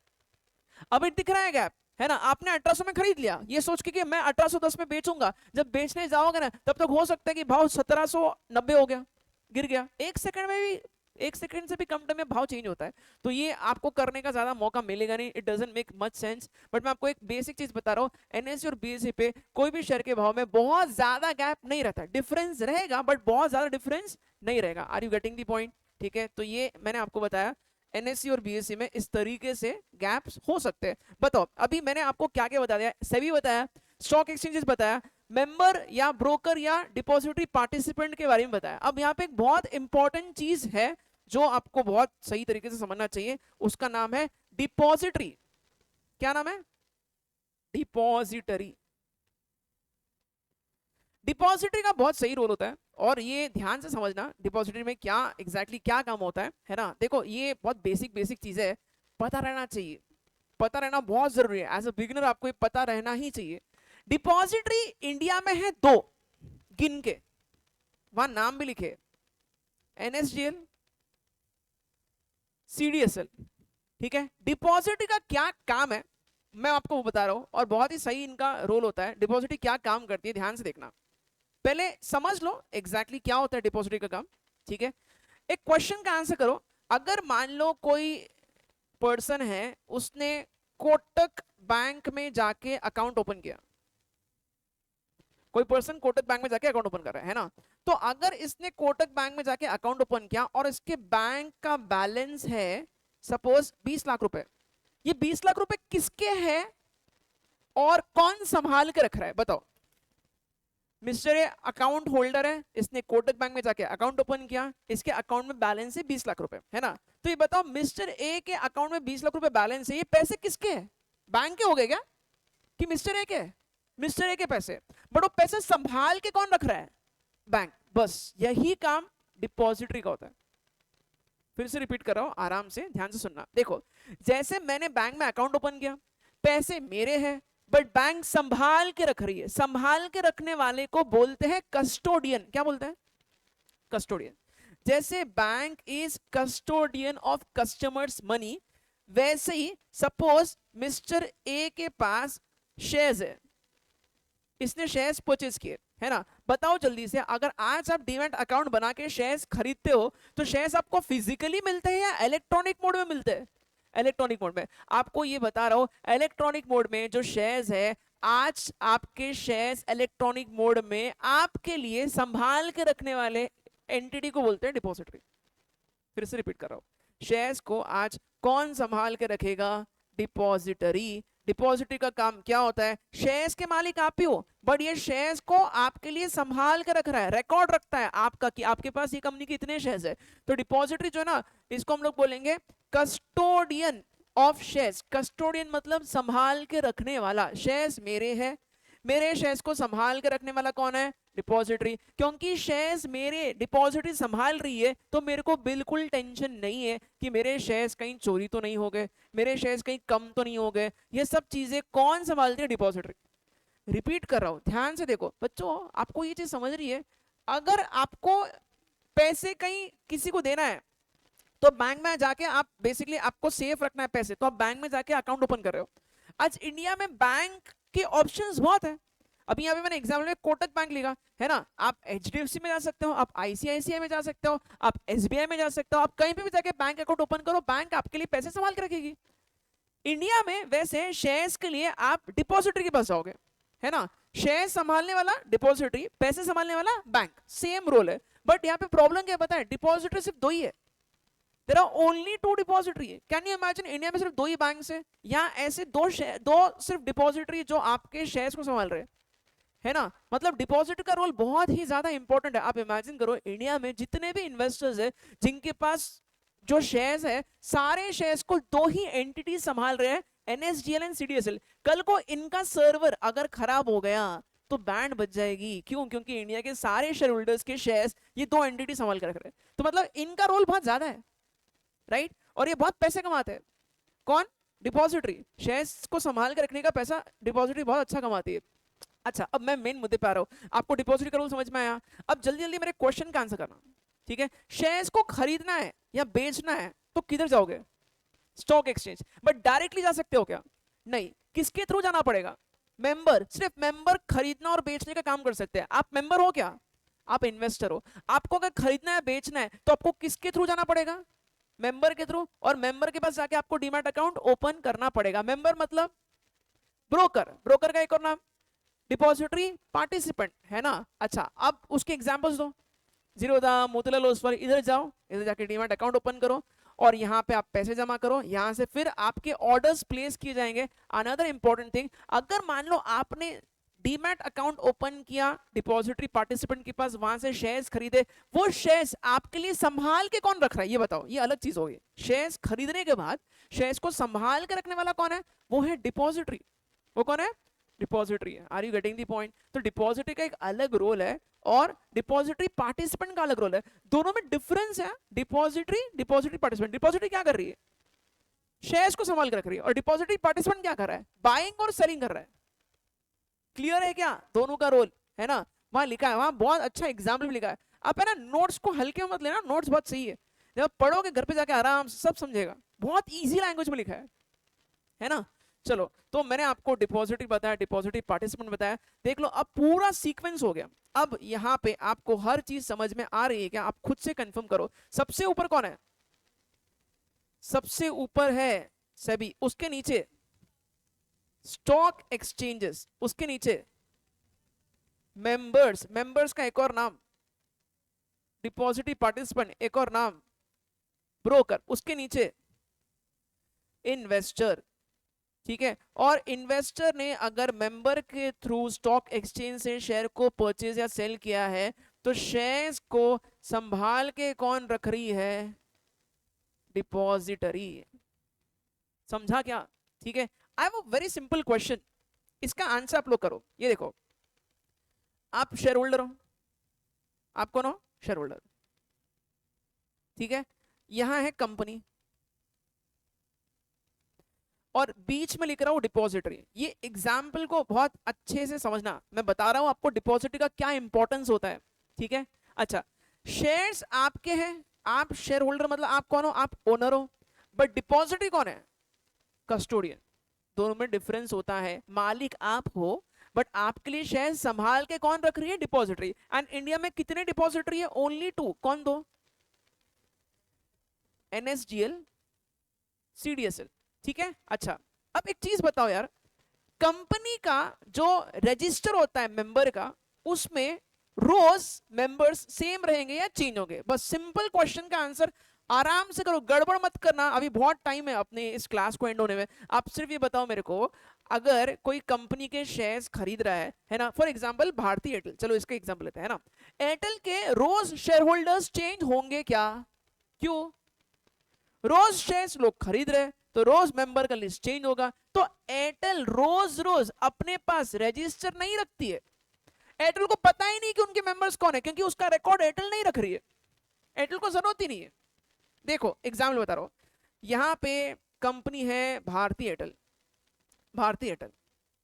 अभी दिख रहा है गैप, है ना। आपने 1800 में खरीद लिया ये सोच के कि मैं 1810 में बेचूंगा, जब बेचने जाओगे ना तब तक हो सकता है कि भाव 1790 हो गया, गिर गया, 1 सेकंड में भी, 1 सेकंड से भी कम टाइम में भाव चेंज होता है। तो ये आपको करने का ज्यादा मौका मिलेगा नहीं, it doesn't make much sense. But मैं आपको एक बेसिक चीज बता रहा हूँ, एनएससी और बीएससी पे कोई भी शेयर के भाव में बहुत ज्यादा गैप नहीं रहता, डिफरेंस रहेगा बट बहुत ज्यादा डिफरेंस नहीं रहेगा। Are you getting the point? ठीक है, तो ये मैंने आपको बताया एनएससी और बीएससी में इस तरीके से गैप्स हो सकते हैं। बताओ अभी मैंने आपको क्या क्या बता दिया, सेबी बताया, स्टॉक एक्सचेंजेस बताया, मेंबर या ब्रोकर या डिपॉजिटरी पार्टिसिपेंट के बारे में बताया। अब यहाँ पे एक बहुत इंपॉर्टेंट चीज है जो आपको बहुत सही तरीके से समझना चाहिए, उसका नाम है डिपॉजिटरी। क्या नाम है? डिपॉजिटरी। डिपॉजिटरी का बहुत सही रोल होता है और ये ध्यान से समझना डिपॉजिटरी में क्या एग्जैक्टली क्या काम होता है ना। देखो ये बहुत बेसिक बेसिक चीजें है, पता रहना चाहिए, पता रहना बहुत जरूरी है। एज अ बिगिनर आपको ये पता रहना ही चाहिए। डिपॉजिटरी इंडिया में है दो, गिन के, वहां नाम भी लिखे, एनएसडीएल, सीडीएसएल। ठीक है, डिपॉजिटरी का क्या काम है मैं आपको वो बता रहा हूं और बहुत ही सही इनका रोल होता है। डिपॉजिटरी क्या काम करती है ध्यान से देखना, पहले समझ लो एग्जैक्टली क्या होता है डिपॉजिटरी का काम। ठीक है, एक क्वेश्चन का आंसर करो। अगर मान लो कोई पर्सन है, उसने कोटक बैंक में जाके अकाउंट ओपन किया, कोई पर्सन कोटक बैंक में जाके अकाउंट ओपन कर रहा है ना, तो अगर इसने कोटक बैंक में जाके अकाउंट ओपन किया और इसके बैंक का बैलेंस है सपोज 20 लाख रुपए, ये 20 लाख रुपए किसके हैं और कौन संभाल के रख रहा है? बताओ। मिस्टर ए अकाउंट होल्डर है, इसने कोटक बैंक में जाके अकाउंट ओपन किया, इसके अकाउंट में बैलेंस है 20 लाख रुपए, है ना। तो ये बताओ मिस्टर ए के अकाउंट में 20 लाख रुपए बैलेंस है, ये पैसे किसके हैं? बैंक के हो गए क्या कि मिस्टर ए के? मिस्टर ए के पैसे, बट वो पैसे संभाल के कौन रख रहा है? बैंक। बस यही काम डिपॉजिटरी का होता है। फिर से रिपीट कर रहा हूं, आराम से ध्यान से सुनना। देखो जैसे मैंने बैंक में अकाउंट ओपन किया, पैसे मेरे हैं बट बैंक संभाल के रख रही है, संभाल के रखने वाले को बोलते हैं कस्टोडियन। क्या बोलते हैं? कस्टोडियन। जैसे bank is custodian of customers money, वैसे ही सपोज मिस्टर ए के पास शेयर्स है, इसने शेयर्स परचेज किए, है ना। बताओ जल्दी से, अगर आज आप डीमैट अकाउंट बना के शेयर्स खरीदते हो तो शेयर्स आपको फिजिकली मिलते हैं या इलेक्ट्रॉनिक मोड में मिलते हैं? इलेक्ट्रॉनिक मोड में। आपको ये बता रहा हूं, इलेक्ट्रॉनिक मोड में जो शेयर्स है, आज आपके शेयर्स इलेक्ट्रॉनिक मोड में आपके लिए संभाल के रखने वाले एंटिटी को बोलते हैं डिपॉजिटरी। फिर से रिपीट कर रहा हूं, शेयर्स को आज कौन संभाल के रखेगा? डिपॉजिटरी। डिपॉजिटरी का काम क्या होता है? शेयर्स के मालिक आप ही हो, बट ये शेयर्स को आपके लिए संभाल के रख रहा है, रिकॉर्ड रखता है आपका कि आपके पास ये कंपनी के इतने शेयर्स है। तो डिपॉजिटरी जो है ना, इसको हम लोग बोलेंगे कस्टोडियन ऑफ शेयर्स। कस्टोडियन मतलब संभाल के रखने वाला। शेयर्स मेरे हैं, मेरे शेयर्स को संभाल के रखने वाला कौन है? डिपॉजिटरी। क्योंकि शेयर्स मेरे, डिपॉजिटरी संभाल रही है, तो मेरे को बिल्कुल टेंशन नहीं है कि मेरे शेयर्स कहीं चोरी तो नहीं हो गए, मेरे शेयर्स कहीं कम तो नहीं हो गए। ये सब चीजें कौन संभालती है? डिपॉजिटरी। रिपीट कर रहा हूं, ध्यान से देखो बच्चों, आपको ये चीज समझ रही है? अगर आपको पैसे कहीं किसी को देना है तो बैंक में जाके आप बेसिकली, आपको सेफ रखना है पैसे, तो आप बैंक में जाके अकाउंट ओपन कर रहे हो। आज इंडिया में बैंक के ऑप्शंस बहुत है। अभी यहाँ पे मैंने एग्जाम्पल में कोटक बैंक लिखा है ना, आप एचडीएफसी में जा सकते हो, आप आईसीआईसीआई में जा सकते हो, आप एसबीआई में जा सकते हो, आप कहीं पे भी जाके बैंक अकाउंट ओपन करो, बैंक आपके लिए पैसे संभाल के रखेगी। इंडिया में वैसे शेयर्स के लिए आप डिपॉजिटरी के पास जाओगे, है ना। शेयर संभालने वाला डिपॉजिटरी, पैसे संभालने वाला बैंक, सेम रोल है। बट यहाँ पे प्रॉब्लम क्या पता है? डिपॉजिटरी सिर्फ दो ही है। There are only two depository. Can you imagine India में सिर्फ दो ही बैंक है, या ऐसे दो सिर्फ डिपॉजिटरी जो आपके शेयर्स को संभाल रहे हैं, है ना। मतलब डिपॉजिट का रोल बहुत ही ज्यादा इंपॉर्टेंट है। आप इमेजिन करो इंडिया में जितने भी इन्वेस्टर्स है जिनके पास जो शेयर्स है, सारे शेयर्स को दो ही एंटिटी संभाल रहे हैं, एनएसडीएल एंड सीडीएसएल। कल को इनका सर्वर अगर खराब हो गया तो बैंड बच जाएगी। क्यों? क्योंकि इंडिया के सारे शेयर होल्डर्स के शेयर्स ये दो एंटिटी संभाल कर रख रहे हैं। तो मतलब इनका रोल बहुत ज्यादा है, राइट। और ये बहुत पैसे कमाते हैं। कौन? डिपॉजिटरी। शेयर्स को संभाल के रखने का पैसा डिपॉजिटरी बहुत अच्छा कमाती है। अच्छा, अब मैं मेन मुद्दे पे आ रहा हूं। आपको डिपॉजिटरी का रूल समझ में आया? अब जल्दी जल्दी मेरे क्वेश्चन का आंसर करना, ठीक है। शेयर्स को खरीदना है या बेचना है तो किधर जाओगे? Stock exchange. बट डायरेक्टली जा सकते हो क्या? नहीं। किसके थ्रू जाना पड़ेगा? मेंबर। सिर्फ मेंबर खरीदना और बेचने का काम कर सकते हैं। आप मेंबर हो क्या? आप इन्वेस्टर हो, आपको अगर खरीदना है बेचना है तो आपको किसके थ्रू जाना पड़ेगा? मेंबर के थ्रू, और मेंबर के पास जाके आपको डीमैट अकाउंट ओपन करना पड़ेगा। मेंबर मतलब ब्रोकर, ब्रोकर का एक और नाम डिपॉजिटरी पार्टिसिपेंट, है ना। अच्छा, अब उसके एग्जांपल्स दो। जीरोधा, मोतीलाल ओसवाल, इधर जाओ, इधर जाके डीमैट अकाउंट ओपन करो और यहाँ पे आप पैसे जमा करो, यहाँ से फिर आपके ऑर्डर्स प्लेस किए जाएंगे। अनदर इंपॉर्टेंट थिंग, अगर मान लो आपने डीमैट अकाउंट ओपन किया डिपॉजिटरी पार्टिसिपेंट के पास, वहां से शेयर्स खरीदे, वो शेयर्स आपके लिए संभाल के कौन रख रहा है ये बताओ, ये अलग चीज होगी। शेयर्स खरीदने के बाद शेयर्स को संभाल के रखने वाला कौन है? वो है डिपॉजिटरी। वो कौन है? डिपॉजिटरी है। Are you getting the point? तो डिपॉजिटरी का एक अलग रोल है और डिपॉजिटरी पार्टिसिपेंट का अलग रोल है, दोनों में डिफरेंस है। डिपॉजिटरी, डिपॉजिटरी पार्टिसिपेंट, डिपॉजिटरी क्या कर रही है? शेयर्स को संभाल कर रख रही है, और डिपॉजिटरी पार्टिसिपेंट क्या कर रहा है? बाइंग और सेलिंग कर रहा है। क्लियर है क्या दोनों का रोल? है ना, वहां लिखा है, वहां बहुत अच्छा एग्जाम्पल भी लिखा है। आप है ना नोट्स को हल्के में मत लेना, नोट्स बहुत सही है, जब आप पढ़ोगे घर पे जाके आराम से सब समझेगा, बहुत इजी लैंग्वेज में लिखा है ना। चलो, तो मैंने आपको डिपॉजिटरी बताया, डिपॉजिटरी पार्टिसिपेंट बताया, देख लो अब पूरा सीक्वेंस हो गया। अब यहाँ पे आपको हर चीज समझ में आ रही है क्या? आप खुद से कंफर्म करो। सबसे ऊपर कौन है? सबसे ऊपर है सेबी, उसके नीचे स्टॉक एक्सचेंजेस, उसके नीचे मेंबर्स, मेंबर्स का एक और नाम डिपॉजिटरी पार्टिसिपेंट, एक और नाम ब्रोकर, उसके नीचे इन्वेस्टर। ठीक है, और इन्वेस्टर ने अगर मेंबर के थ्रू स्टॉक एक्सचेंज से शेयर को परचेज या सेल किया है, तो शेयर्स को संभाल के कौन रख रही है? डिपॉजिटरी। समझा क्या? ठीक है, I have a very simple question, इसका आंसर आप लोग करो। ये देखो, आप शेयर होल्डर हो, आप कौन हो? Share holder. ठीक है, यहां है कंपनी और बीच में लिख रहा हूं डिपॉजिटरी। ये एग्जाम्पल को बहुत अच्छे से समझना, मैं बता रहा हूं आपको डिपॉजिटरी का क्या इंपॉर्टेंस होता है। ठीक है, अच्छा, शेयर्स आपके हैं, आप शेयर होल्डर मतलब आप कौन हो? आप ओनर हो। बट डिपॉजिटरी कौन है? कस्टोडियन। दोनों में डिफरेंस होता है, मालिक आप हो बट आपके लिए शेयर संभाल के कौन रख रही है? डिपॉजिटरी। एंड इंडिया में कितने डिपॉजिटरी है? Only two. कौन दो? NSDL, CDSL. ठीक है, अच्छा, अब एक चीज बताओ यार, कंपनी का जो रजिस्टर होता है मेंबर का, उसमें रोज मेंबर्स सेम रहेंगे या चेंज होंगे? बस सिंपल क्वेश्चन का आंसर आराम से करो, गड़बड़ मत करना, अभी बहुत टाइम है अपने इस क्लास को एंड होने में। आप सिर्फ ये बताओ मेरे को, अगर कोई कंपनी के शेयर्स खरीद रहा है ना, फॉर एग्जांपल भारतीय एयरटेल, चलो इसका एग्जांपल लेते हैं ना, एयरटेल के रोज शेयर होल्डर्स चेंज होंगे क्या? क्यों? रोज शेयर्स लोग खरीद रहे हैं तो रोज मेंबर का लिस्ट चेंज होगा। तो एयरटेल रोज रोज अपने पास रजिस्टर नहीं रखती है, एयरटेल को पता ही नहीं कि उनके मेंबर्स कौन है, क्योंकि उसका रिकॉर्ड एयरटेल नहीं रख रही है, एयरटेल को जरूरत ही नहीं है। देखो एग्जाम्पल बता रहा हूं, यहां पे कंपनी है भारतीय एयरटेल, भारतीय एयरटेल।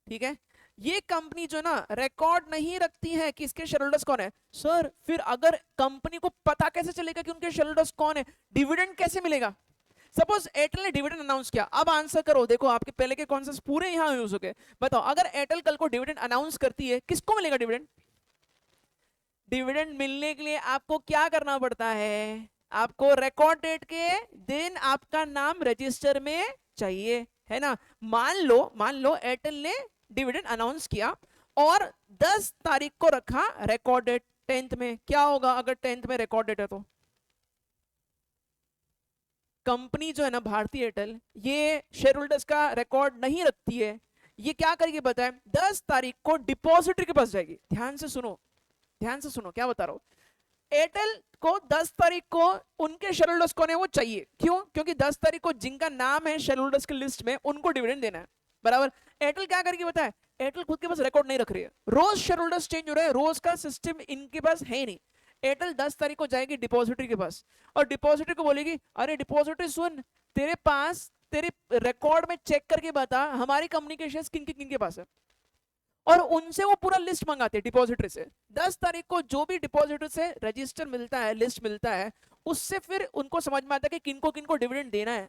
ठीक है, ये कंपनी जो ना रिकॉर्ड नहीं रखती है कि इसके शेयर होल्डर्स कौन है। सर फिर अगर कंपनी को पता कैसे चलेगा कि उनके शेयर होल्डर्स कौन है? डिविडेंड कैसे मिलेगा? सपोज एयरटेल ने डिविडेंड अनाउंस किया, अब आंसर करो, देखो आपके पहले के कॉन्सेप्ट्स पूरे यहां यूज हो गए। बताओ, अगर एयरटेल कल को डिविडेंड अनाउंस करती है, किसको मिलेगा डिविडेंड? डिविडेंड मिलने के लिए आपको क्या करना पड़ता है? आपको रिकॉर्ड डेट के दिन आपका नाम रजिस्टर में चाहिए, है ना। मान लो एयरटेल ने डिविडेंड अनाउंस किया और 10 तारीख को रखा रिकॉर्ड डेट 10th में, क्या होगा अगर 10th में रिकॉर्ड डेट है? तो कंपनी जो है ना भारतीय एयरटेल, ये शेयर होल्डर्स का रिकॉर्ड नहीं रखती है। ये क्या करेगी बताएं? 10 तारीख को डिपॉजिटरी के पास जाएगी। ध्यान से सुनो, ध्यान से सुनो क्या बता रहा हूं। एयरटेल को 10 तारीख को उनके शेयर होल्डर्स कौन है वो चाहिए, क्यों? क्योंकि 10 तारीख को जिनका नाम है शेयर होल्डर्स की लिस्ट में, उनको डिविडेंड देना है, बराबर। एयरटेल क्या करेगी बताए? एयरटेल खुद के पास रिकॉर्ड नहीं रख रही है, रोज शेयर होल्डर्स चेंज हो रहे हैं, रोज का सिस्टम इनके पास है ही नहीं। एयरटेल 10 तारीख को जाएगी डिपॉजिटरी के पास और डिपॉजिटरी को बोलेगी, अरे डिपॉजिटरी सुन, तेरे पास तेरे रिकॉर्ड में चेक करके बता हमारी कंपनी के शेयर्स किन के पास है, और उनसे वो पूरा लिस्ट मंगाते हैं डिपॉजिटरी से। 10 तारीख को जो भी डिपॉजिटरी से रजिस्टर मिलता है, लिस्ट मिलता है, उससे फिर उनको समझ में आता है कि किनको किनको डिविडेंड देना है।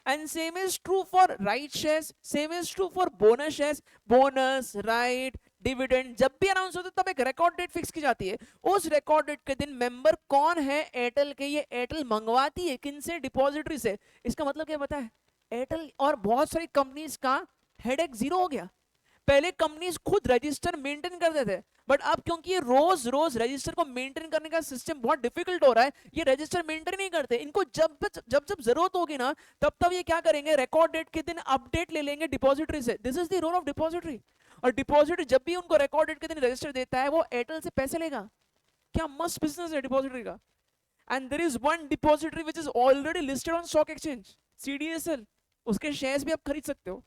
And same is true for right shares, same is true for bonus shares, bonus, right, dividend जब भी अनाउंस होता है तब एक रिकॉर्ड डेट फिक्स की जाती है। उस रिकॉर्ड डेट के दिन मेंबर कौन है एयरटेल के, ये एयरटेल मंगवाती है किन से, डिपॉजिटरी से। इसका मतलब क्या पता है, एयरटेल और बहुत सारी कंपनीज का हेडेक जीरो हो गया। पहले कंपनीज खुद रजिस्टर मेंटेन करते थे, बट अब क्योंकि ये रोज रोज रजिस्टर को मेंटेन करने का सिस्टम बहुत डिफिकल्ट हो रहा है, ये रजिस्टर मेंटेन नहीं करते। इनको जब जब जब जरूरत होगी ना, तब तब ये क्या करेंगे, रिकॉर्ड डेट के दिन अपडेट ले लेंगे डिपॉजिटरी से। This is the role of depository. और डिपॉजिटरी जब भी उनको रिकॉर्ड डेट के दिन रजिस्टर देता है, वो एयरटेल से पैसे लेगा। क्या मस्त बिजनेस है डिपॉजिटरी का। And there is one depository which is already listed on stock exchange, CDSL. उसके शेयर्स भी आप खरीद सकते हो।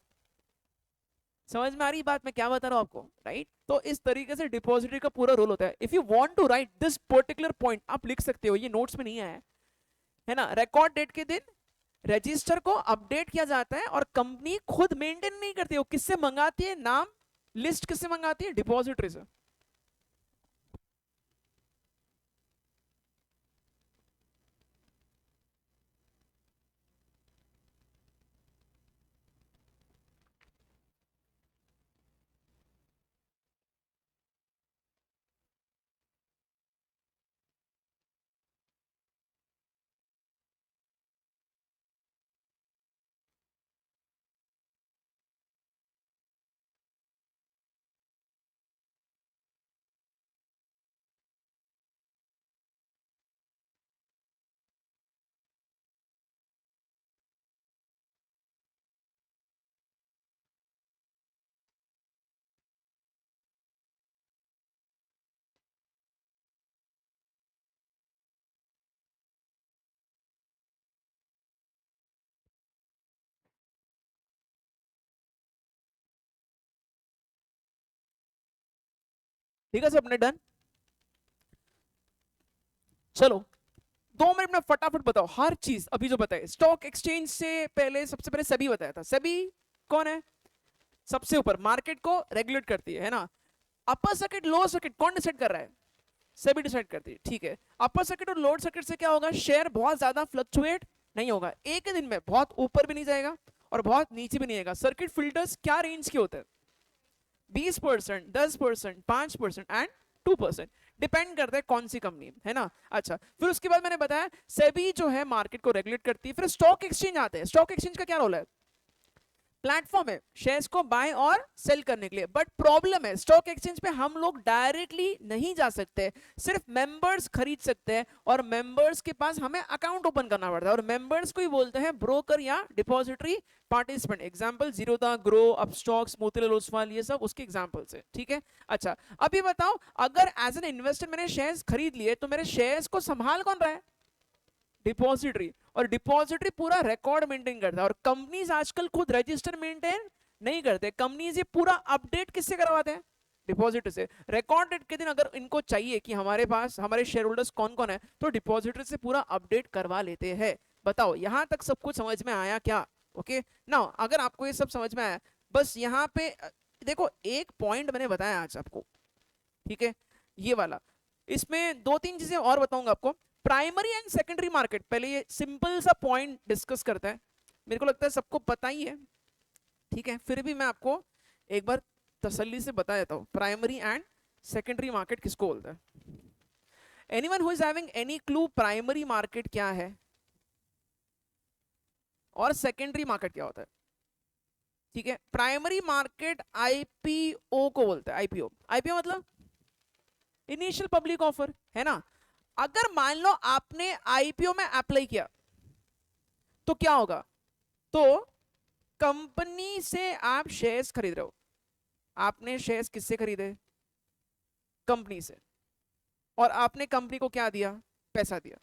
समझ में आ रही बात मैं क्या बता रहा हूं आपको, राइट? तो इस तरीके से डिपॉजिटरी का पूरा रोल होता है। If you want to write this particular point, आप लिख सकते हो, ये नोट्स में नहीं आया है ना। रिकॉर्ड डेट के दिन रजिस्टर को अपडेट किया जाता है और कंपनी खुद मेंटेन नहीं करती, वो किससे मंगाती है, नाम लिस्ट किससे मंगाती है, डिपॉजिटरी से। ठीक है, सबने डन। चलो 2 मिनट में फटाफट बताओ हर चीज अभी जो बताए। स्टॉक एक्सचेंज से पहले सबसे पहले सेबी बताया था। सेबी कौन है, सबसे ऊपर मार्केट को रेगुलेट करती है ना। अपर सर्किट लोअर सर्किट कौन डिसाइड कर रहा है, सेबी डिसाइड करती है, ठीक है। अपर सर्किट और लोअर सर्किट से क्या होगा, शेयर बहुत ज्यादा फ्लक्चुएट नहीं होगा, एक ही दिन में बहुत ऊपर भी नहीं जाएगा और बहुत नीचे भी नहीं आएगा। सर्किट फिल्टर्स क्या रेंज के होते हैं, 20%, 10%, 5% एंड 2%, डिपेंड करता है कौन सी कंपनी है ना। अच्छा, फिर उसके बाद मैंने बताया सेबी जो है मार्केट को रेगुलेट करती है। फिर स्टॉक एक्सचेंज आते हैं। स्टॉक एक्सचेंज का क्या रोल है, प्लेटफॉर्म है शेयर्स को बाय और सेल करने के लिए। बट प्रॉब्लम है स्टॉक एक्सचेंज पे हम लोग डायरेक्टली नहीं जा सकते, सिर्फ मेंबर्स खरीद सकते हैं और मेंबर्स के पास हमें अकाउंट ओपन करना पड़ता है। और मेंबर्स को ही बोलते हैं ब्रोकर या depository participant. Example Zerodha, grow, Upstox, Motilal Oswal, ये सब उसके एग्जांपल्स है, ठीक है। अच्छा, अब ये बताओ अगर एज एन इन्वेस्टर मैंने शेयर्स खरीद लिए तो मेरे शेयर्स को संभाल कौन रहा है, डिपॉजिटरी। और डिपॉजिटरी पूरा रिकॉर्ड मेंटेन करता है। और कंपनीज आजकल खुद रजिस्टर मेंटेन नहीं करते, कंपनीज ये पूरा अपडेट किससे करवाते हैं, डिपॉजिटरी से। रिकॉर्ड डेट के दिन अगर इनको चाहिए कि हमारे पास हमारे शेयर होल्डर्स कौन कौन है, तो डिपॉजिटरी से पूरा अपडेट करवा लेते हैं। बताओ यहां तक सब कुछ समझ में आया क्या? ओके ना, अगर आपको ये सब समझ में आया, बस यहाँ पे देखो एक पॉइंट मैंने बताया आज आपको, ठीक है, ये वाला। इसमें 2-3 चीजें और बताऊंगा आपको। प्राइमरी एंड सेकेंडरी मार्केट, पहले ये सिंपल सा पॉइंट डिस्कस करता है, मेरे को लगता है सबको पता ही है, ठीक है, फिर भी मैं आपको एक बार तसल्ली से बता देता हूं प्राइमरी एंड सेकेंडरी मार्केट किसको बोलता है। Anyone who is having any clue primary market क्या है और सेकेंडरी मार्केट क्या होता है? ठीक है, प्राइमरी मार्केट आईपीओ को बोलता है। आईपीओ, आईपीओ मतलब इनिशियल पब्लिक ऑफर, है ना। अगर मान लो आपने आईपीओ में अप्लाई किया तो क्या होगा, तो कंपनी से आप शेयर्स खरीद रहे हो। आपने शेयर्स किससे खरीदे, कंपनी से, और आपने कंपनी को क्या दिया, पैसा दिया।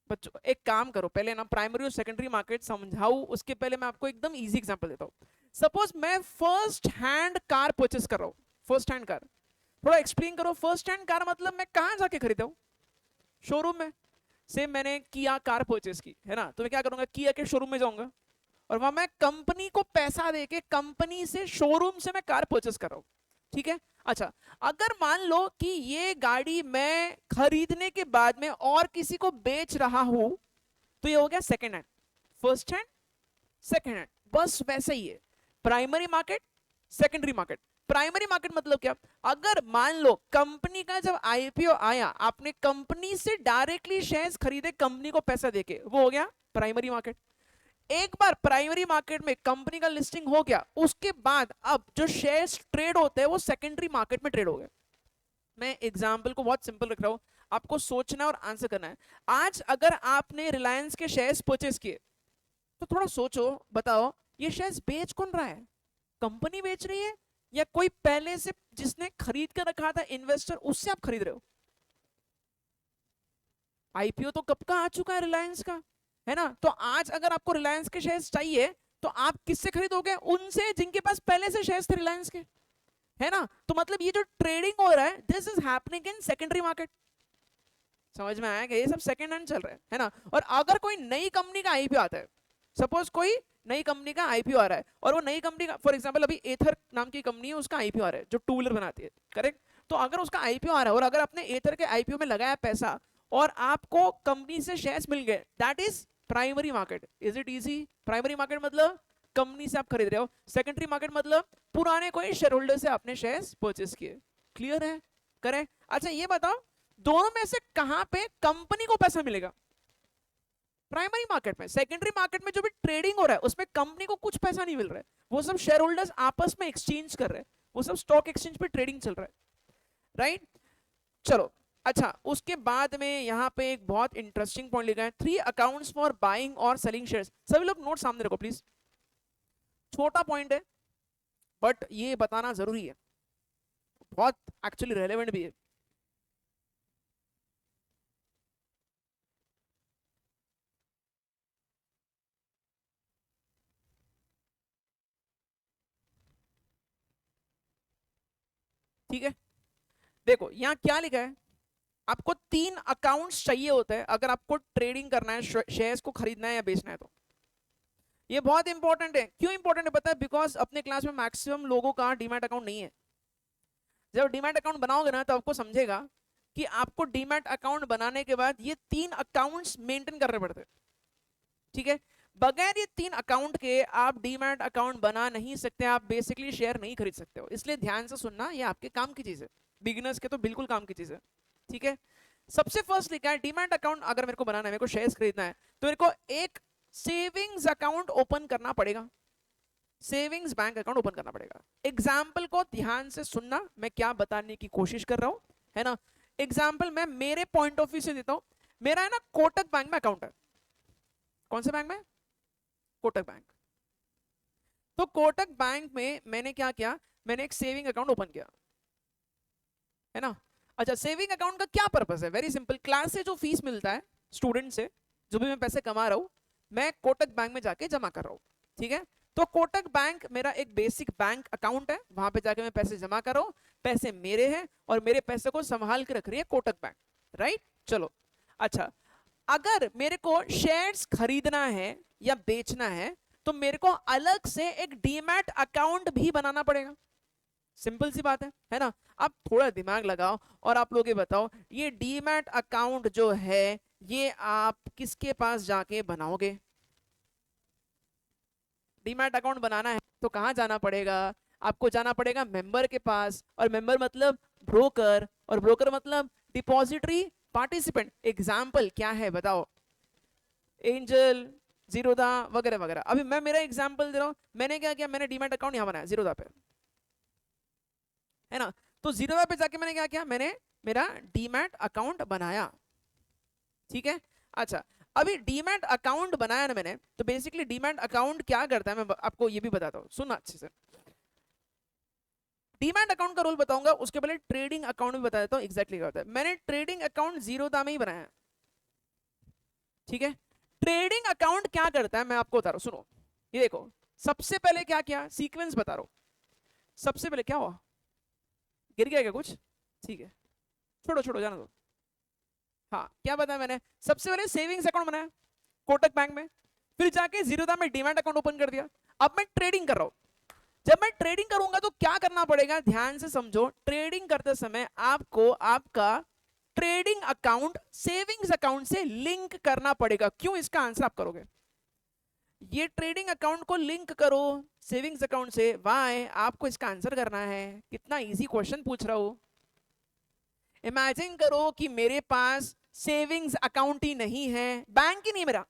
बच्चों एक काम करो, पहले ना प्राइमरी और सेकेंडरी मार्केट समझाऊं उसके पहले मैं आपको एकदम इजी एग्जांपल देता हूं। सपोज मैं फर्स्ट हैंड कार परचेस कर रहा हूं, फर्स्ट हैंड कार, थोड़ा एक्सप्लेन करो। फर्स्ट हैंड कार मतलब मैं कहां जाके खरीदा हूं, शोरूम में। से मैंने किया कार परचेस की, है ना, तो मैं क्या करूंगा, किया के शोरूम में जाऊंगा और वहां मैं कंपनी को पैसा देके कंपनी से, शोरूम से मैं कार परचेस कर रहा हूं, ठीक है। अच्छा, अगर मान लो कि ये गाड़ी मैं खरीदने के बाद में और किसी को बेच रहा हूं, तो ये हो गया second hand. First hand, second hand, बस वैसे ही है। Primary market, secondary market. Primary market मतलब क्या? अगर मान लो कंपनी का जब आईपीओ आया, आपने कंपनी से डायरेक्टली शेयर्स खरीदे कंपनी को पैसा देके, वो हो गया प्राइमरी मार्केट। एक बार प्राइमरी मार्केट में कंपनी का लिस्टिंग हो गया, उसके बाद अब जो शेयर्स ट्रेड होते हैं वो सेकेंडरी मार्केट में ट्रेड हो गए। मैं एग्जांपल को बहुत सिंपल रख रहा हूं, आपको सोचना और आंसर करना है। आज अगर आपने रिलायंस के शेयर्स परचेस किए, तो थोड़ा सोचो, बताओ ये शेयर्स बेच कौन रहा है? कंपनी बेच रही है या कोई पहले से जिसने खरीद कर रखा था इन्वेस्टर, उससे आप खरीद रहे हो? आईपीओ तो कब का आ चुका है रिलायंस का, है ना? तो आज अगर आपको रिलायंस के शेयर्स चाहिए तो आप किससे खरीदोगे? उनसे जिनके पास पहले से शेयर्स थे रिलायंस के, है ना? तो मतलब ये जो ट्रेडिंग हो रहा है, this is happening in secondary market. समझ में आया कि ये सब सेकंड हैंड चल रहा है ना? और अगर कोई नई कंपनी का आईपीओ आता है, सपोज कोई नई कंपनी का आईपीओ आ रहा है, और वो नई कंपनी का, फॉर एग्जांपल अभी एथर नाम की कंपनी है, उसका आईपीओ आ रहा है जो टू व्हीलर बनाती है, करेक्ट? तो अगर उसका आईपीओ आ रहा है और अगर आपने एथर के आईपीओ में लगाया पैसा और आपको कंपनी से शेयर्स मिल गए, that is primary market. Is it easy? Primary market मतलब कंपनी से आप खरीद रहे हो, सेकेंडरी मार्केट मतलब पुराने कोई शेयर होल्डर से आपने शेयर्स परचेस किए। क्लियर है? करेक्ट। अच्छा ये बताओ, दोनों में से कहां पे कंपनी को पैसा मिलेगा? प्राइमरी मार्केट में। सेकेंडरी मार्केट में जो भी ट्रेडिंग हो रहा है उसमें कंपनी को कुछ पैसा नहीं मिल रहा है, वो सब शेयर होल्डर्स आपस में एक्सचेंज कर रहे हैं, वो सब स्टॉक एक्सचेंज पे ट्रेडिंग चल रहा है, राइट? चलो, अच्छा उसके बाद में यहां पे एक बहुत इंटरेस्टिंग पॉइंट लिखा है, 3 अकाउंट्स फॉर बाइंग और सेलिंग शेयर्स। सभी लोग नोट सामने रखो प्लीज, छोटा पॉइंट है बट ये बताना जरूरी है, बहुत एक्चुअली रेलेवेंट भी है। ठीक है, देखो यहां क्या लिखा है, आपको 3 अकाउंट्स चाहिए होते हैं अगर आपको ट्रेडिंग करना है, शेयर्स को खरीदना है या बेचना है। तो ये बहुत इंपॉर्टेंट है। क्यों इंपॉर्टेंट है पता है? बिकॉज अपने क्लास में मैक्सिमम लोगों का डीमैट अकाउंट नहीं है। जब डीमैट अकाउंट बनाओगे ना तो आपको समझेगा कि आपको डीमैट अकाउंट बनाने के बाद ये 3 अकाउंट्स मेंटेन करने पड़ते हैं। ठीक है, बगैर ये 3 अकाउंट के आप डीमैट अकाउंट बना नहीं सकते, आप बेसिकली शेयर नहीं खरीद सकते हो। इसलिए ध्यान से सुनना, ये आपके काम की चीज है, बिगिनर्स के तो बिल्कुल काम की चीज है। ठीक है, सबसे फर्स्ट लिखा है डीमैट अकाउंट अगर मेरे को बनाना है, मेरे को शेयर्स खरीदना है, तो मेरे को एक सेविंग्स अकाउंट ओपन करना पड़ेगा, सेविंग्स बैंक अकाउंट ओपन करना पड़ेगा। एग्जाम्पल को ध्यान से सुनना, मैं क्या बताने की कोशिश कर रहा हूं, है ना? एग्जाम्पल मैं मेरे पॉइंट ऑफ व्यू से देता हूं। मेरा है ना कोटक बैंक में अकाउंट है। कौन से बैंक में? कोटक बैंक। तो कोटक बैंक में मैंने क्या किया, मैंने एक सेविंग अकाउंट ओपन किया, है ना? अच्छा, सेविंग अकाउंट का क्या पर्पस है? वेरी सिंपल, क्लास से जो फीस मिलता है स्टूडेंट से, जो भी मैं पैसे कमा रहा हूं, मैं कोटक बैंक में जाके जमा कर रहा हूं। ठीक है, तो कोटक बैंक मेरा एक बेसिक बैंक अकाउंट है, वहां पे जाके मैं पैसे जमा कर रहा हूं, पैसे मेरे हैं और मेरे पैसे को संभाल के रख रही है कोटक बैंक, राइट? चलो, अच्छा अगर मेरे को शेयर्स खरीदना है या बेचना है तो मेरे को अलग से एक डीमैट अकाउंट भी बनाना पड़ेगा। सिंपल सी बात है ना? आप थोड़ा दिमाग लगाओ और आप लोग ये बताओ, ये डीमैट अकाउंट जो है ये आप किसके पास जाके बनाओगे? डीमैट अकाउंट बनाना है तो कहां जाना पड़ेगा? आपको जाना पड़ेगा मेंबर के पास, और मेंबर मतलब ब्रोकर, और ब्रोकर मतलब डिपॉजिटरी पार्टिसिपेंट। एग्जाम्पल क्या है बताओ? एंजल, जीरोधा वगैरह वगैरह। अभी मैं मेरा एग्जाम्पल दे रहा हूं, मैंने क्या किया, मैंने डीमैट अकाउंट यहां बनाया जीरोधा पे, है ना? तो जीरोधा पे जाके मैंने क्या किया, मैंने मेरा डीमैट अकाउंट बनाया। ठीक है, अच्छा अभी डीमैट अकाउंट बनाया ना मैंने, तो बेसिकली डीमैट अकाउंट क्या करता है मैं आपको ये भी बताता हूँ, सुनना अच्छे से। डीमैट अकाउंट का रोल बताऊंगा, उसके पहले ट्रेडिंग अकाउंट भी बता देता हूँ एग्जैक्टली क्या होता है। मैंने ट्रेडिंग अकाउंट जीरोधा में ही बनाया, ठीक है? ट्रेडिंग अकाउंट क्या करता है मैं आपको बता रहा हूँ, सुनो। ये देखो, सबसे पहले क्या किया, सीक्वेंस बता रहा हूँ। सबसे पहले क्या हुआ, गिर गया क्या कुछ? ठीक है, छोड़ो छोड़ो, जाना दो। हाँ, क्या बताया मैंने? सबसे पहले सेविंग्स अकाउंट बनाया कोटक बैंक में, फिर जाके जीरोधा में डीमैट अकाउंट ओपन कर दिया। अब मैं ट्रेडिंग कर रहा हूं। जब मैं ट्रेडिंग करूंगा तो क्या करना पड़ेगा, ध्यान से समझो। ट्रेडिंग करते समय आपको आपका ट्रेडिंग अकाउंट सेविंग्स अकाउंट से लिंक करना पड़ेगा। क्यों? इसका आंसर आप करोगे। ये ट्रेडिंग अकाउंट को लिंक करो सेविंग्स अकाउंट से। वाई? आपको इसका आंसर करना है। कितना इजी क्वेश्चन पूछ रहा हूं। इमेजिन करो कि मेरे पास सेविंग्स अकाउंट ही नहीं है, बैंक ही नहीं मेरा,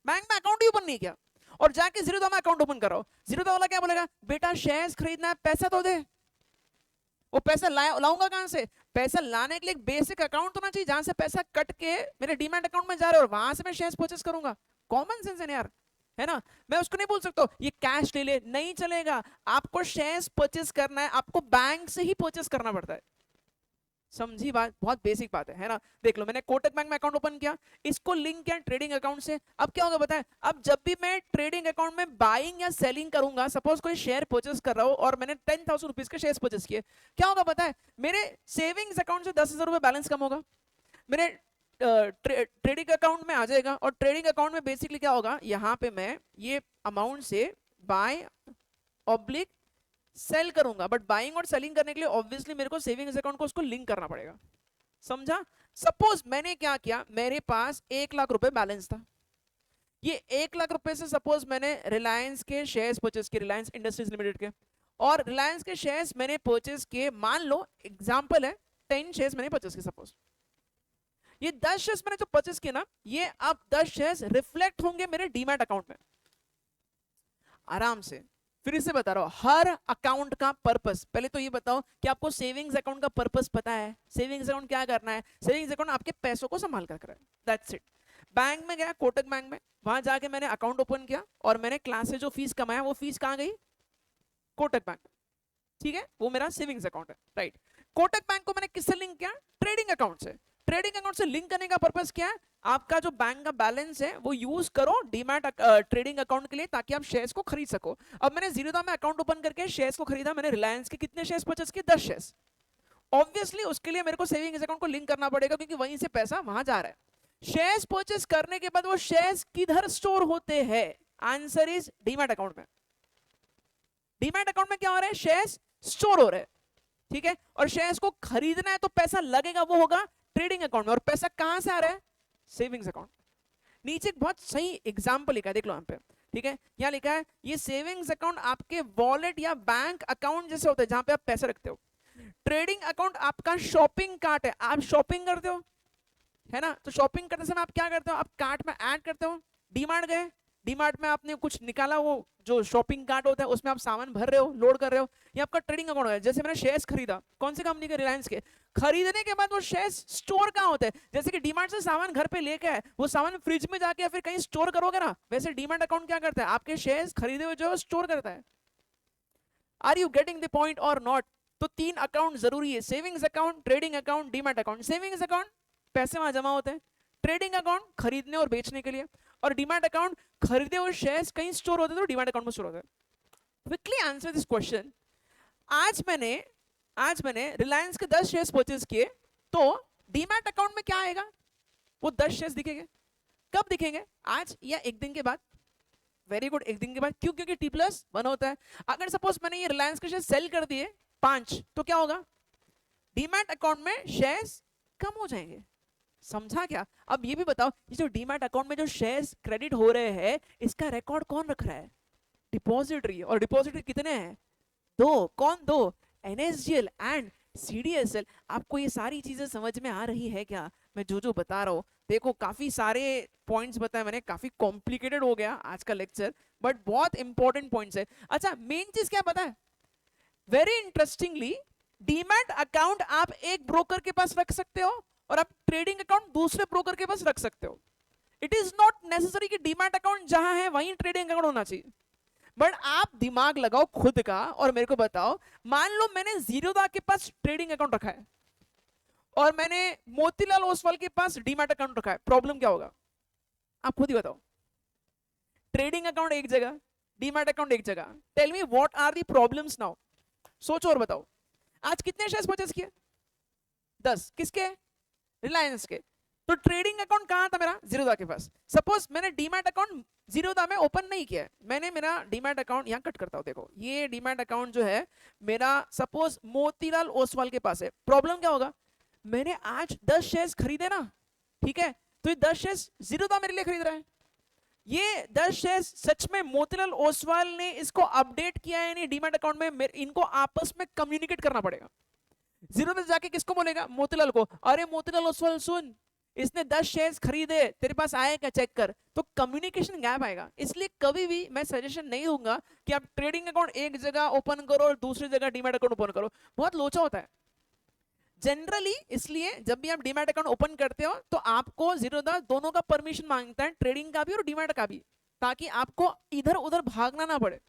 बैंक में अकाउंट ही ओपन नहीं किया, और जाके जीरोधा में अकाउंट ओपन करो। जीरोधा वाला क्या बोलेगा? बेटा शेयर्स खरीदना है, पैसा तो दे। वो पैसा लाऊंगा कहां से? पैसा लाने के लिए एक बेसिक अकाउंट होना चाहिए जहां से पैसा कट के मेरे डीमैट अकाउंट में जा रहा है और वहां से मैं शेयर्स परचेस करूंगा। कॉमन सेंस है ना यार, है ना? मैं उसको नहीं बोल सकता ये कैश ले ले, नहीं चलेगा। आपको शेयर्स परचेस करना है, आपको बैंक से ही परचेस करना पड़ता है। समझी बात? बहुत बेसिक बात है ना? देख लो, मैंने कोटक बैंक में अकाउंट ओपन किया, इसको लिंक किया ट्रेडिंग अकाउंट से। अब क्या होगा बताएं? अब जब भी मैं ट्रेडिंग अकाउंट में बाइंग या सेलिंग करूंगा, सपोज कोई शेयर परचेस कर रहा हूं और मैंने 10,000 रुपीज के शेयर परचेस किए, क्या होगा बताएं? मेरे सेविंग्स अकाउंट से 10,000 रुपए बैलेंस कम होगा, मेरे ट्रेडिंग अकाउंट में आ जाएगा। और ट्रेडिंग अकाउंट में बेसिकली क्या होगा, यहां पे मैं ये अमाउंट से बाय ऑब्लिक सेल करूंगा, बट बाइंग और सेलिंग करने के लिए ऑब्वियसली मेरे को सेविंग्स अकाउंट को उसको लिंक करना पड़ेगा। समझा? सपोज मैंने क्या किया, मेरे पास 1 लाख रुपए बैलेंस था। ये 1 लाख रुपए से सपोज मैंने रिलायंस के शेयर्स परचेस किए, रिलायंस इंडस्ट्रीज लिमिटेड के, और रिलायंस के शेयर्स मैंने परचेस किए, मान लो एग्जांपल है 10 शेयर्स मैंने परचेस किए। सपोज ये 10 शेयर्स मैंने जो परचेस किए ना, ये अब 10 शेयर्स रिफ्लेक्ट होंगे मेरे डीमैट अकाउंट में आराम से। फिर से बता रहा हूं, हर अकाउंट का पर्पस, पहले तो ये बताओ कि आपको सेविंग्स अकाउंट का पर्पस पता है? सेविंग्स अकाउंट क्या करना है? सेविंग्स अकाउंट आपके पैसों को संभाल कर रहा है, दैट्स इट। बैंक में गया, कोटक बैंक में, वहां जाके मैंने अकाउंट ओपन किया और मैंने क्लास से जो फीस कमाया वो फीस कहां गई? कोटक बैंक। ठीक है, वो मेरा सेविंग्स अकाउंट है, राइट। कोटक बैंक को मैंने किससे लिंक किया? ट्रेडिंग अकाउंट से। ट्रेडिंग अकाउंट से लिंक करने का पर्पस क्या है? आपका जो बैंक का बैलेंस है वो यूज करो डीमैट ट्रेडिंग अकाउंट के लिए, ताकि आप शेयर्स को खरीद सको। अब मैंने जीरोधा में अकाउंट ओपन करके शेयर्स को खरीदा, मैंने रिलायंस के कितने शेयर्स परचेस किए? 10 शेयर्स। ऑब्वियसली उसके लिए मेरे को सेविंग्स अकाउंट को लिंक करना पड़ेगा, क्योंकि वहीं से पैसा वहां जा रहा है। शेयर्स परचेस करने के बाद वो शेयर्स किधर स्टोर होते हैं? आंसर इज डीमैट अकाउंट में। डीमैट अकाउंट में क्या हो रहा है? शेयर्स स्टोर हो रहे हैं, ठीक है। और शेयर्स को खरीदना है तो पैसा लगेगा, वो होगा ट्रेडिंग अकाउंट में। और पैसा कहां से आ रहा है? Savings account. नीचे एक बहुत सही एग्जांपल लिखा है, देख लो यहां पे, ठीक है। यहां लिखा है ये सेविंग्स अकाउंट आपके वॉलेट या बैंक अकाउंट जैसे होते हैं, जहां पे आप पैसे रखते हो। ट्रेडिंग अकाउंट आपका शॉपिंग कार्ट है, आप शॉपिंग करते हो, है ना? तो शॉपिंग करते समय आप क्या करते हो? आप कार्ट में ऐड करते हो। डीमार्ट गए, डीमार्ट में आपने कुछ निकाला, वो जो शॉपिंग कार्ट होता है उसमें आप सामान भर रहे हो, लोड कर रहे हो, ये आपका ट्रेडिंग अकाउंट है। जैसे मैंने शेयर्स खरीदा, कौन सी कंपनी के? रिलायंस के। खरीदने के बाद वो शेयर्स स्टोर कहां होते हैं? जैसे कि डीमार्ट से सामान घर पे लेके आए, वो सामान फ्रिज में जाके या फिर कहीं स्टोर करोगे ना, वैसे डीमार्ट अकाउंट क्या करता है? आपके शेयर्स खरीदे हुए जो स्टोर करता है। Are you getting the point और नॉट? तो 3 अकाउंट जरूरी है, savings account, trading account, demat account. Savings account पैसे वहां जमा होते हैं, ट्रेडिंग अकाउंट खरीदने और बेचने के लिए, और डीमैट अकाउंट खरीदे हुए शेयर्स कहीं स्टोर होते हैं तो डीमैट अकाउंट में स्टोर होते हैं। Quickly answer this question. आज मैंने रिलायंस के 10 शेयर्स परचेज किए, तो डीमैट अकाउंट में क्या आएगा? वो 10 शेयर्स दिखेंगे। कब दिखेंगे? आज या एक दिन के बाद? वेरी गुड, एक दिन के बाद। क्यों? क्योंकि T+1 होता है। अगर सपोज मैंने ये रिलायंस के शेयर सेल कर दिए 5, तो क्या होगा? डीमैट अकाउंट में शेयर्स कम हो जाएंगे। समझा क्या? अब ये भी बताओ, ये जो डीमैट अकाउंट में जो शेयर्स क्रेडिट हो रहे हैं, इसका रिकॉर्ड कौन रख रहा है? डिपॉजिटरी। और डिपॉजिटरी कितने हैं? 2। कौन 2? NSDL and CDSL। आपको ये सारी चीजें समझ में आ रही है क्या, मैं जो जो बता रहा हूँ? देखो, काफी सारे पॉइंट्स बताए मैंने, काफी कॉम्प्लिकेटेड हो गया आज का लेक्चर, बट बहुत इंपॉर्टेंट पॉइंट्स है। अच्छा, मेन चीज क्या पता है? वेरी इंटरेस्टिंगली, डीमैट अकाउंट आप एक ब्रोकर के पास रख सकते हो और आप ट्रेडिंग अकाउंट दूसरे ब्रोकर के पास रख सकते हो। इट इज नॉट नेसेसरी कि डीमैट अकाउंट जहां है वहीं ट्रेडिंग अकाउंट होना चाहिए। बट आप दिमाग लगाओ खुद का और मेरे को बताओ, मान लो मैंने जीरोधा के पास ट्रेडिंग अकाउंट रखा है और मैंने मोतीलाल ओसवाल के पास डीमैट अकाउंट रखा है, प्रॉब्लम क्या होगा? आप खुद ही बताओ। ट्रेडिंग अकाउंट एक जगह, डीमैट अकाउंट एक जगह। Tell me what are the problems now? सोचो और बताओ। आज कितने शेयर्स परचेस किए? 10। किसके? रिलायंस के। तो ट्रेडिंग अकाउंट कहां था मेरा? जीरोधा के पास। सपोज मैंने डीमैट अकाउंट जीरोधा में ओपन नहीं किया, मैंने मेरा डीमैट अकाउंट यहां कट करता हूं, देखो ये डीमैट अकाउंट जो है मेरा सपोज मोतीलाल ओसवाल के पास है। प्रॉब्लम क्या होगा? मैंने आज 10 शेयर्स खरीदे ना, ठीक है, तो ये 10 शेयर्स जीरोधा मेरे लिए खरीद रहा है। ये 10 शेयर सच में मोतीलाल ओसवाल ने इसको अपडेट किया है नहीं डीमैट अकाउंट में, इनको आपस में कम्युनिकेट करना पड़ेगा। जीरो पे जाके किसको बोलेगा? मोतीलाल को, अरे मोतीलाल ओसवाल सुन, इसने 10 शेयर्स खरीदे, तेरे पास आए क्या चेक कर। तो कम्युनिकेशन गैप आएगा। इसलिए कभी भी मैं सजेशन नहीं दूंगा कि आप ट्रेडिंग अकाउंट एक जगह ओपन करो और दूसरी जगह डीमैट अकाउंट ओपन करो, बहुत लोचा होता है जनरली। इसलिए जब भी आप डीमैट अकाउंट ओपन करते हो तो आपको जीरोधा दोनों का परमिशन मांगता है, ट्रेडिंग का भी और डीमैट का भी, ताकि आपको इधर उधर भागना ना पड़े।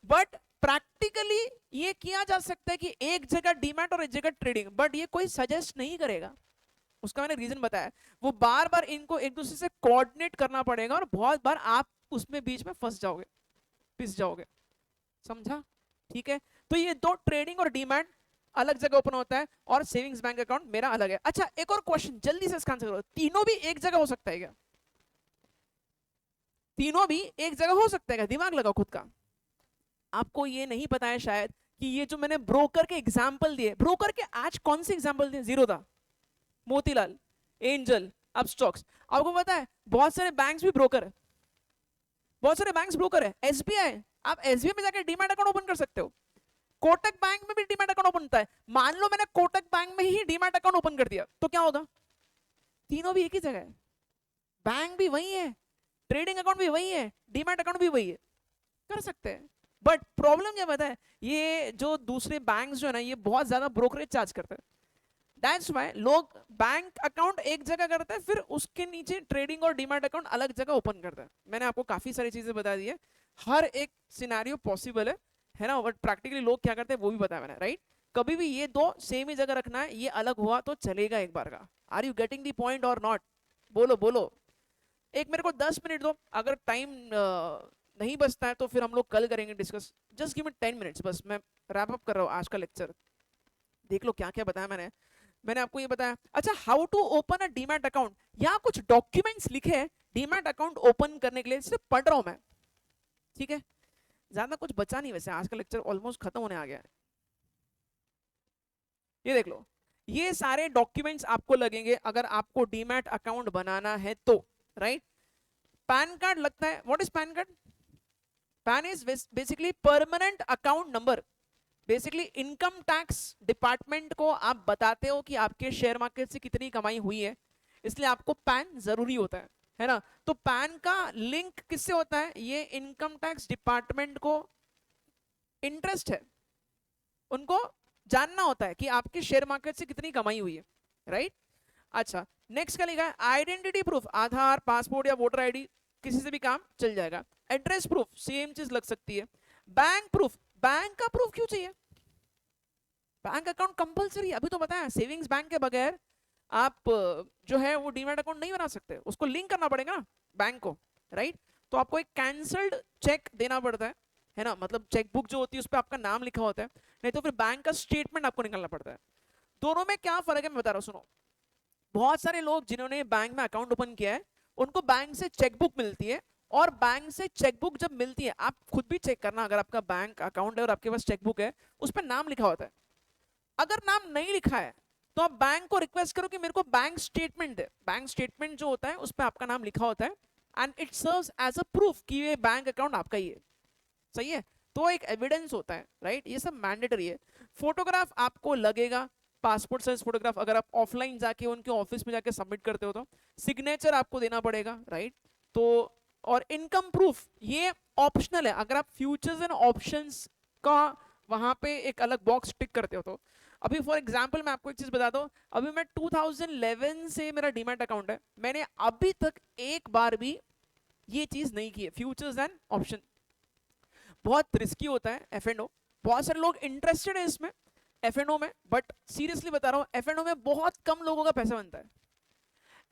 बट प्रैक्टिकली ये किया जा सकता है कि एक जगह डीमैट और एक जगह ट्रेडिंग, बट ये कोई सजेस्ट नहीं करेगा। उसका मैंने रीजन बताया, वो बार बार इनको एक दूसरे से कोऑर्डिनेट करना पड़ेगा और बहुत बार आप उसमें बीच में फंस जाओगे, पिस जाओगे। समझा? ठीक है। तो ये दो, ट्रेडिंग और डीमैट अलग जगह ओपन होता है और सेविंग्स बैंक अकाउंट मेरा अलग है। अच्छा, एक और क्वेश्चन जल्दी से इसका आंसर करो, तीनों भी एक जगह हो सकता है क्या? तीनों भी एक जगह हो सकता है क्या? दिमाग लगाओ खुद का। आपको ये नहीं पता है शायद कि ये जो मैंने ब्रोकर के एग्जाम्पल दिए, ब्रोकर के आज कौन से एग्जाम्पल दिए? Zerodha, Motilal, angel, Upstox. आपको पता है बहुत सारे बैंक्स भी ब्रोकर है, बहुत सारे बैंक्स ब्रोकर है। एसबीआई, आप एसबीआई में जाकर डीमैट अकाउंट ओपन कर सकते हो। कोटक बैंक में भी डीमैट अकाउंट ओपन होता है। मान लो मैंने कोटक बैंक में ही डीमैट अकाउंट ओपन कर दिया, तो क्या होगा? तीनों भी एक ही जगह है, बैंक भी वही है, ट्रेडिंग अकाउंट भी वही है, डीमैट अकाउंट भी वही है, कर सकते हैं। बट प्रॉब्लम क्या पता है, ये जो दूसरे बैंक्स जो है ना, ये बहुत ज्यादा ब्रोकरेज चार्ज करते हैं। दैट्स व्हाई लोग बैंक अकाउंट एक जगह करते हैं, फिर उसके नीचे ट्रेडिंग और डीमैट अकाउंट अलग जगह ओपन करते हैं। मैंने आपको काफी सारी चीजें बता दी है, हर एक सिनेरियो पॉसिबल है ना, बट प्रैक्टिकली लोग क्या करते हैं वो भी बताया मैंने, राइट? कभी भी ये दो सेम ही जगह रखना है, ये अलग हुआ तो चलेगा एक बार का। Are you getting the point और नॉट? बोलो बोलो। एक मेरे को 10 मिनट दो, अगर टाइम नहीं बचता है तो फिर हम लोग कल करेंगे discuss. Just give me 10 minutes बस, मैं रैप अप कर रहा हूँ आज का लेक्चर। देख लो क्या क्या बताया मैंने। मैंने आपको ये बताया। अच्छा, how to open a demat account, यहाँ कुछ डॉक्यूमेंट्स लिखे हैं डीमैट अकाउंट ओपन करने के लिए, सिर्फ पढ़ रहा हूं मैं, ठीक है? ज्यादा कुछ बचा नहीं वैसे, आज का लेक्चर ऑलमोस्ट खत्म होने आ गया है। ये देख लो, ये सारे डॉक्यूमेंट्स आपको लगेंगे अगर आपको डीमैट अकाउंट बनाना है तो, राइट? पैन कार्ड लगता है। What is pan card? Pan is basically permanent account number. Basically income tax department को आप बताते हो कि आपके शेयर मार्केट से कितनी कमाई हुई है, इसलिए आपको पैन जरूरी होता है ना? तो पैन का लिंक किससे होता है? ये इनकम टैक्स डिपार्टमेंट को इंटरेस्ट है, उनको जानना होता है कि आपके शेयर मार्केट से कितनी कमाई हुई है, राइट? अच्छा, नेक्स्ट क्या लिखा है? आइडेंटिटी प्रूफ, आधार, पासपोर्ट या वोटर आईडी, किसी से भी काम चल जाएगा। एड्रेस प्रूफ, सेम चीज लग सकती है। बैंक प्रूफ, बैंक का प्रूफ क्यों चाहिए? बैंक अकाउंट कंपलसरी, अभी तो बताया, सेविंग्स बैंक के बगैर आप जो है वो डीमैट अकाउंट नहीं बना सकते, उसको लिंक करना पड़ेगा ना बैंक को, राइट? तो आपको एक कैंसल्ड चेक देना पड़ता है ना, मतलब चेकबुक जो होती है उस पर आपका नाम लिखा होता है, नहीं तो फिर बैंक का स्टेटमेंट आपको निकालना पड़ता है। दोनों में क्या फर्क है मैं बता रहा हूँ, सुनो। बहुत सारे लोग जिन्होंने बैंक में अकाउंट ओपन किया है, उनको बैंक से चेकबुक मिलती है, और बैंक से चेकबुक जब मिलती है, आप खुद भी चेक करना, अगर आपका बैंक अकाउंट है और आपके पास चेकबुक है, उस पर नाम लिखा होता है। अगर नाम नहीं लिखा है तो आप बैंक को रिक्वेस्ट करो कि मेरे को बैंक स्टेटमेंट दे। बैंक स्टेटमेंट जो होता है उस पर आपका नाम लिखा होता है, and it serves as a proof कि ये बैंक अकाउंट आपका ही है। सही है? तो एक एविडेंस होता है, राइट? ये सब मैंडेटरी है। फोटोग्राफ आपको लगेगा, पासपोर्ट साइज फोटोग्राफ, अगर आप ऑफलाइन जाके उनके ऑफिस में जाके सबमिट करते हो तो सिग्नेचर आपको देना पड़ेगा, राइट? तो और इनकम प्रूफ ये ऑप्शनल है, अगर आप फ्यूचर्स एंड ऑप्शंस का वहां पे एक अलग बॉक्स टिक करते हो तो। अभी फॉर एग्जांपल मैं आपको एक चीज बता दूं, अभी मैं 2011 से मेरा डीमैट अकाउंट है, मैंने अभी तक एक बार भी ये चीज नहीं की है, फ्यूचर्स एंड ऑप्शन। बहुत रिस्की होता है एफ एंड ओ, बहुत सारे लोग इंटरेस्टेड है इसमें एफ एंड ओ में, बट सीरियसली बता रहा हूँ एफ एंड ओ में बहुत कम लोगों का पैसा बनता है।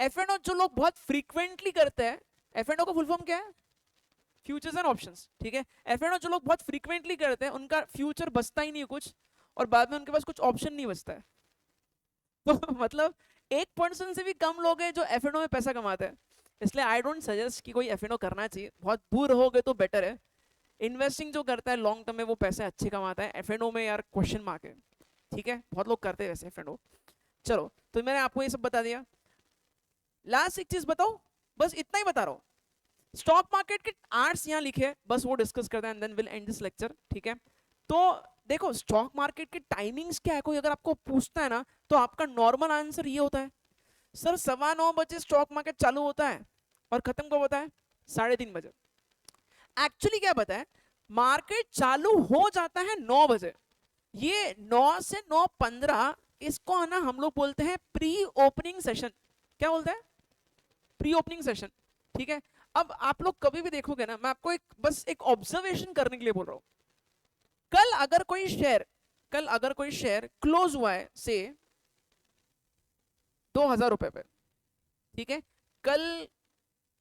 एफ एंड ओ जो लोग बहुत फ्रीक्वेंटली करते हैं, एफ एंड ओ का फुल फॉर्म क्या है? फ्यूचर्स एंड ऑप्शंस, ठीक है? एफ एंड ओ जो लोग बहुत फ्रीक्वेंटली करते हैं उनका फ्यूचर बचता ही नहीं है कुछ, और बाद में उनके पास कुछ ऑप्शन नहीं बचता है। तो मतलब 1% से भी कम लोग हैं जो एफ एंड ओ में पैसा कमाते हैं। इसलिए आई डोंट सजेस्ट कि कोई एफ एंड ओ करना चाहिए, बहुत दूर रहोगे तो बेटर है। इन्वेस्टिंग जो करता है लॉन्ग टर्म में वो पैसे अच्छे कमाता है, एफ एंड ओ में यार क्वेश्चन मार्क है, ठीक है? बहुत लोग करते हैं वैसे एफ एंड ओ। चलो, तो मैंने आपको ये सब बता दिया। लास्ट एक चीज बताओ, बस इतना ही बता रहा हूँ, स्टॉक मार्केट के आर्ट्स यहाँ लिखे हैं, बस वो डिस्कस करते हैं and then will end this lecture, ठीक है। तो देखो स्टॉक मार्केट की टाइमिंग्स क्या है, कोई अगर आपको पूछता है ना तो आपका नॉर्मल आंसर ये होता है सर 9:15 स्टॉक मार्केट चालू होता है और खत्म कब होता है 3:30 बजे। एक्चुअली क्या पता है, मार्केट चालू हो जाता है 9 बजे, ये 9 से 9:15 इसको है ना हम लोग बोलते हैं प्री ओपनिंग सेशन। क्या बोलते हैं? प्री ओपनिंग सेशन, ठीक है। अब आप लोग कभी भी देखोगे ना, मैं आपको बस एक ऑब्जर्वेशन करने के लिए बोल रहा हूं, कल अगर कोई शेयर क्लोज हुआ है से 2,000 रुपए पे, ठीक है, कल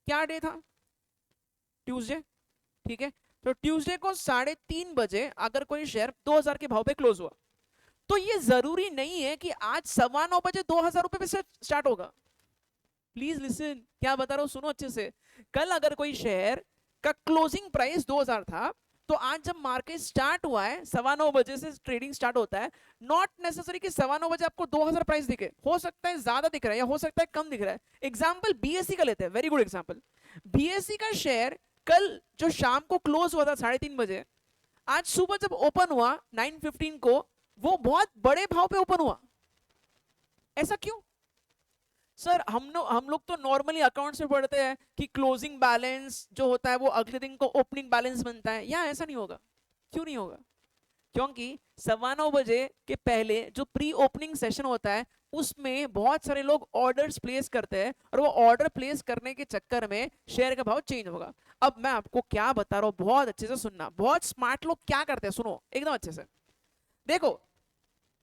क्या डे था? ट्यूसडे, ठीक है। तो ट्यूसडे को 3:30 बजे अगर कोई शेयर 2,000 के भाव पे क्लोज हुआ, तो ये जरूरी नहीं है कि आज 9:15 बजे 2,000 रुपए पे स्टार्ट होगा। प्लीज लिसन, क्या बता रहा हूं सुनो अच्छे से। कल अगर कोई शेयर का क्लोजिंग प्राइस 2,000 था, तो आज जब मार्केट स्टार्ट हुआ है 9:15 बजे से ट्रेडिंग स्टार्ट होता है, नॉट नेसेसरी कि 9:15 बजे आपको 2,000 प्राइस दिखे, हो सकता है ज्यादा दिख रहा है या हो सकता है कम दिख रहा है। एग्जाम्पल बीएससी का लेते हैं, वेरी गुड एग्जाम्पल। बीएससी का शेयर कल जो शाम को क्लोज हुआ था 3:30 बजे, आज सुबह जब ओपन हुआ 9:15 को, वो बहुत बड़े भाव पे ओपन हुआ। ऐसा क्यों? सर हम लोग तो नॉर्मली अकाउंट्स में पढ़ते हैं कि क्लोजिंग बैलेंस जो होता है वो अगले दिन को ओपनिंग बैलेंस बनता है, या ऐसा नहीं होगा? क्यों नहीं होगा? क्योंकि 9:15 बजे के पहले जो प्री ओपनिंग सेशन होता है उसमें बहुत सारे लोग ऑर्डर्स प्लेस करते हैं, और वो ऑर्डर प्लेस करने के चक्कर में शेयर का भाव चेंज होगा। अब मैं आपको क्या बता रहा हूं, बहुत अच्छे से सुनना, बहुत स्मार्ट लोग क्या करते हैं सुनो एकदम अच्छे से। देखो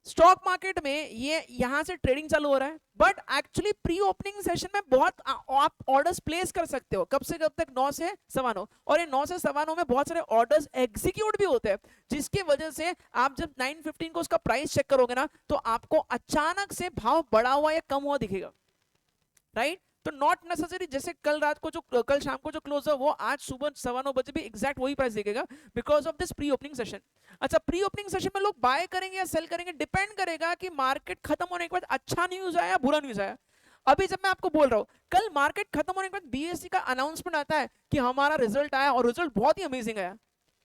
स्टॉक मार्केट में ये यहां से ट्रेडिंग चालू हो रहा है, but actually pre opening session में बहुत आप ऑर्डर्स प्लेस कर सकते हो, कब से कब तक? 9 से 9:15, और ये 9 से 9:15 में बहुत सारे ऑर्डर्स एग्जीक्यूट भी होते हैं, जिसकी वजह से आप जब 9:15 को उसका प्राइस चेक करोगे ना, तो आपको अचानक से भाव बढ़ा हुआ या कम हुआ दिखेगा, राइट? तो नॉट नेसेसरी जैसे कल शाम को जो क्लोज है वो आज सुबह 9:15 भी एग्जैक्ट वही प्राइस दिखेगा, because of this pre opening session. अच्छा, प्री ओपनिंग सेशन में लोग बाय करेंगे या सेल करेंगे, डिपेंड करेगा कि मार्केट खत्म होने के बाद अच्छा न्यूज आया बुरा न्यूज आया। अभी जब मैं आपको बोल रहा हूं, कल मार्केट खत्म होने के बाद बीएससी का अनाउंसमेंट आता है कि हमारा रिजल्ट आया और रिजल्ट बहुत ही अमेजिंग आया।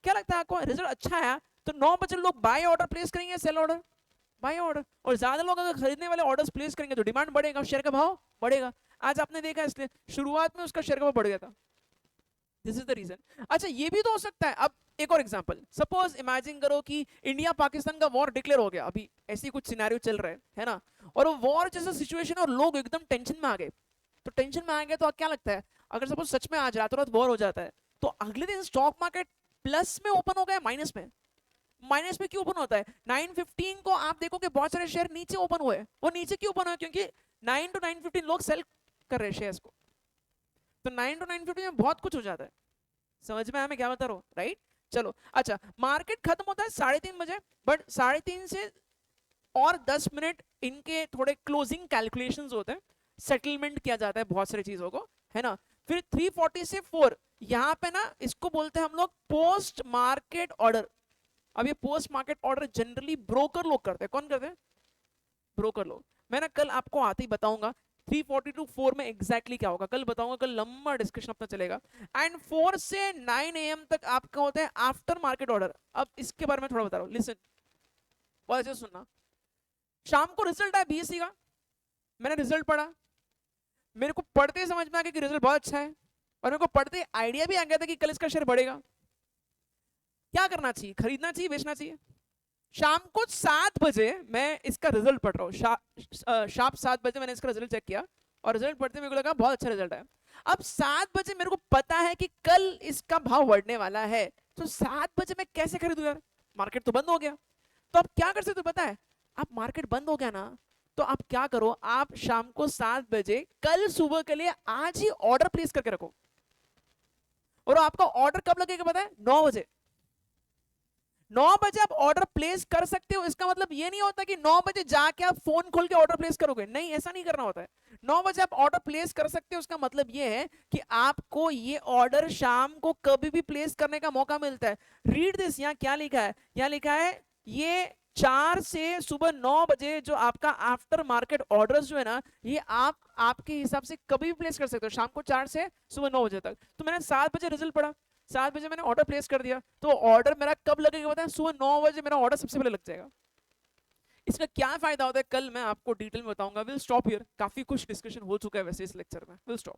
क्या लगता है आपको? रिजल्ट अच्छा आया तो 9 बजे लोग बाय ऑर्डर प्लेस करेंगे, सेल ऑर्डर? Buy order. और ज्यादा लोग अगर खरीदने वाले ऑर्डर्स प्लेस करेंगे तो डिमांड बढ़ेगा, शेयर का भाव बढ़ेगा। आज आपने देखा इसलिए शुरुआत में उसका शेयर का भाव बढ़ गया था, दिस इज द रीजन। अच्छा, ये भी तो हो सकता है, अब एक और एग्जांपल, सपोज इमेजिन करो कि इंडिया पाकिस्तान का वॉर डिक्लेयर हो गया, अभी ऐसी कुछ सिनेरियो चल रहा है ना, और वो वॉर जैसा सिचुएशन और लोग एकदम टेंशन में आ गए। तो टेंशन में आ गए तो क्या लगता है, अगर सपोज सच में आज रातों रात वॉर हो जाता है, तो अगले दिन स्टॉक मार्केट प्लस में ओपन हो गया माइनस में? माइनस में क्यों ओपन होता है? 9:15 को आप देखोगे बहुत सारे शेयर नीचे ओपन हुए, वो नीचे क्यों ओपन हुए? क्योंकि 9 to 9:15 लोग सेल कर रहे हैं शेयर्स को, तो 9 to 9:15 में बहुत कुछ हो जाता है। समझ में आया मैं क्या बता रहा हूँ, राइट? चलो, अच्छा, मार्केट खत्म होता है 3:30 बजे, बट 3:30 से और 10 मिनट इनके थोड़े क्लोजिंग कैलकुलेशंस होते हैं, सेटलमेंट किया जाता है बहुत सारी चीजों को, है ना। फिर 3:40 से 4 यहाँ पे ना इसको बोलते हैं हम लोग पोस्ट मार्केट ऑर्डर। अब ये post market order generally broker लोग करते हैं। कौन करते हैं? ब्रोकर लोग। मैं ना कल आपको आते ही बताऊंगा 3:40 to 4 में एग्जैक्टली क्या होगा, कल बताऊंगा, कल लंबा डिस्कशन अपना चलेगा। एंड 4 से 9 AM तक आपका होता है आफ्टर मार्केट ऑर्डर। अब इसके बारे में थोड़ा बता रहा हूँ, लिसन, बहुत अच्छे से सुनना। शाम को रिजल्ट आया बीएससी का, मैंने रिजल्ट पढ़ा, मेरे को पढ़ते ही समझ में आ गया कि रिजल्ट बहुत अच्छा है, और मेरे को पढ़ते आइडिया भी आ गया था कि कल इसका शेयर बढ़ेगा। क्या करना चाहिए? खरीदना चाहिए, बेचना चाहिए? शाम को 7 बजे मैं इसका रिजल्ट पढ़ रहा हूँ, शार्प 7 बजे मैंने इसका रिजल्ट चेक किया, और रिजल्ट पढ़ते मेरे को लगा बहुत अच्छा रिजल्ट है। अब 7 बजे मेरे को पता है कि कल इसका भाव बढ़ने वाला है, तो 7 बजे मैं कैसे खरीदूं यार? मार्केट तो बंद हो गया। तो आप क्या कर सकते हो पता है? आप मार्केट बंद हो गया ना, तो आप क्या करो, आप शाम को 7 बजे कल सुबह के लिए आज ही ऑर्डर प्लेस करके रखो। और आपका ऑर्डर कब लगेगा पता है? 9 बजे। 9 बजे आप ऑर्डर प्लेस कर सकते हो, इसका मतलब ये नहीं होता कि 9 बजे जाके आप फोन खोल के ऑर्डर प्लेस करोगे, नहीं, ऐसा नहीं करना होता है। 9 बजे आप ऑर्डर प्लेस कर सकते हो, उसका मतलब ये है कि आपको ये ऑर्डर शाम को कभी भी प्लेस करने का मौका मिलता है। रीड दिस, यहाँ क्या लिखा है? यहाँ लिखा है ये 4 से सुबह 9 बजे जो आपका आफ्टर मार्केट ऑर्डर्स जो है ना, ये आप आपके हिसाब से कभी भी प्लेस कर सकते हो, शाम को 4 से सुबह 9 बजे तक। तो मैंने 7 बजे रिजल्ट पढ़ा, 7 बजे मैंने ऑर्डर प्लेस कर दिया, तो ऑर्डर मेरा कब लगेगा बताएं? सुबह 9 बजे मेरा ऑर्डर सबसे पहले लग जाएगा। इसका क्या फायदा होता है कल मैं आपको डिटेल में बताऊंगा। विल स्टॉप हियर, काफी कुछ डिस्कशन हो चुका है वैसे इस लेक्चर में, विल स्टॉप।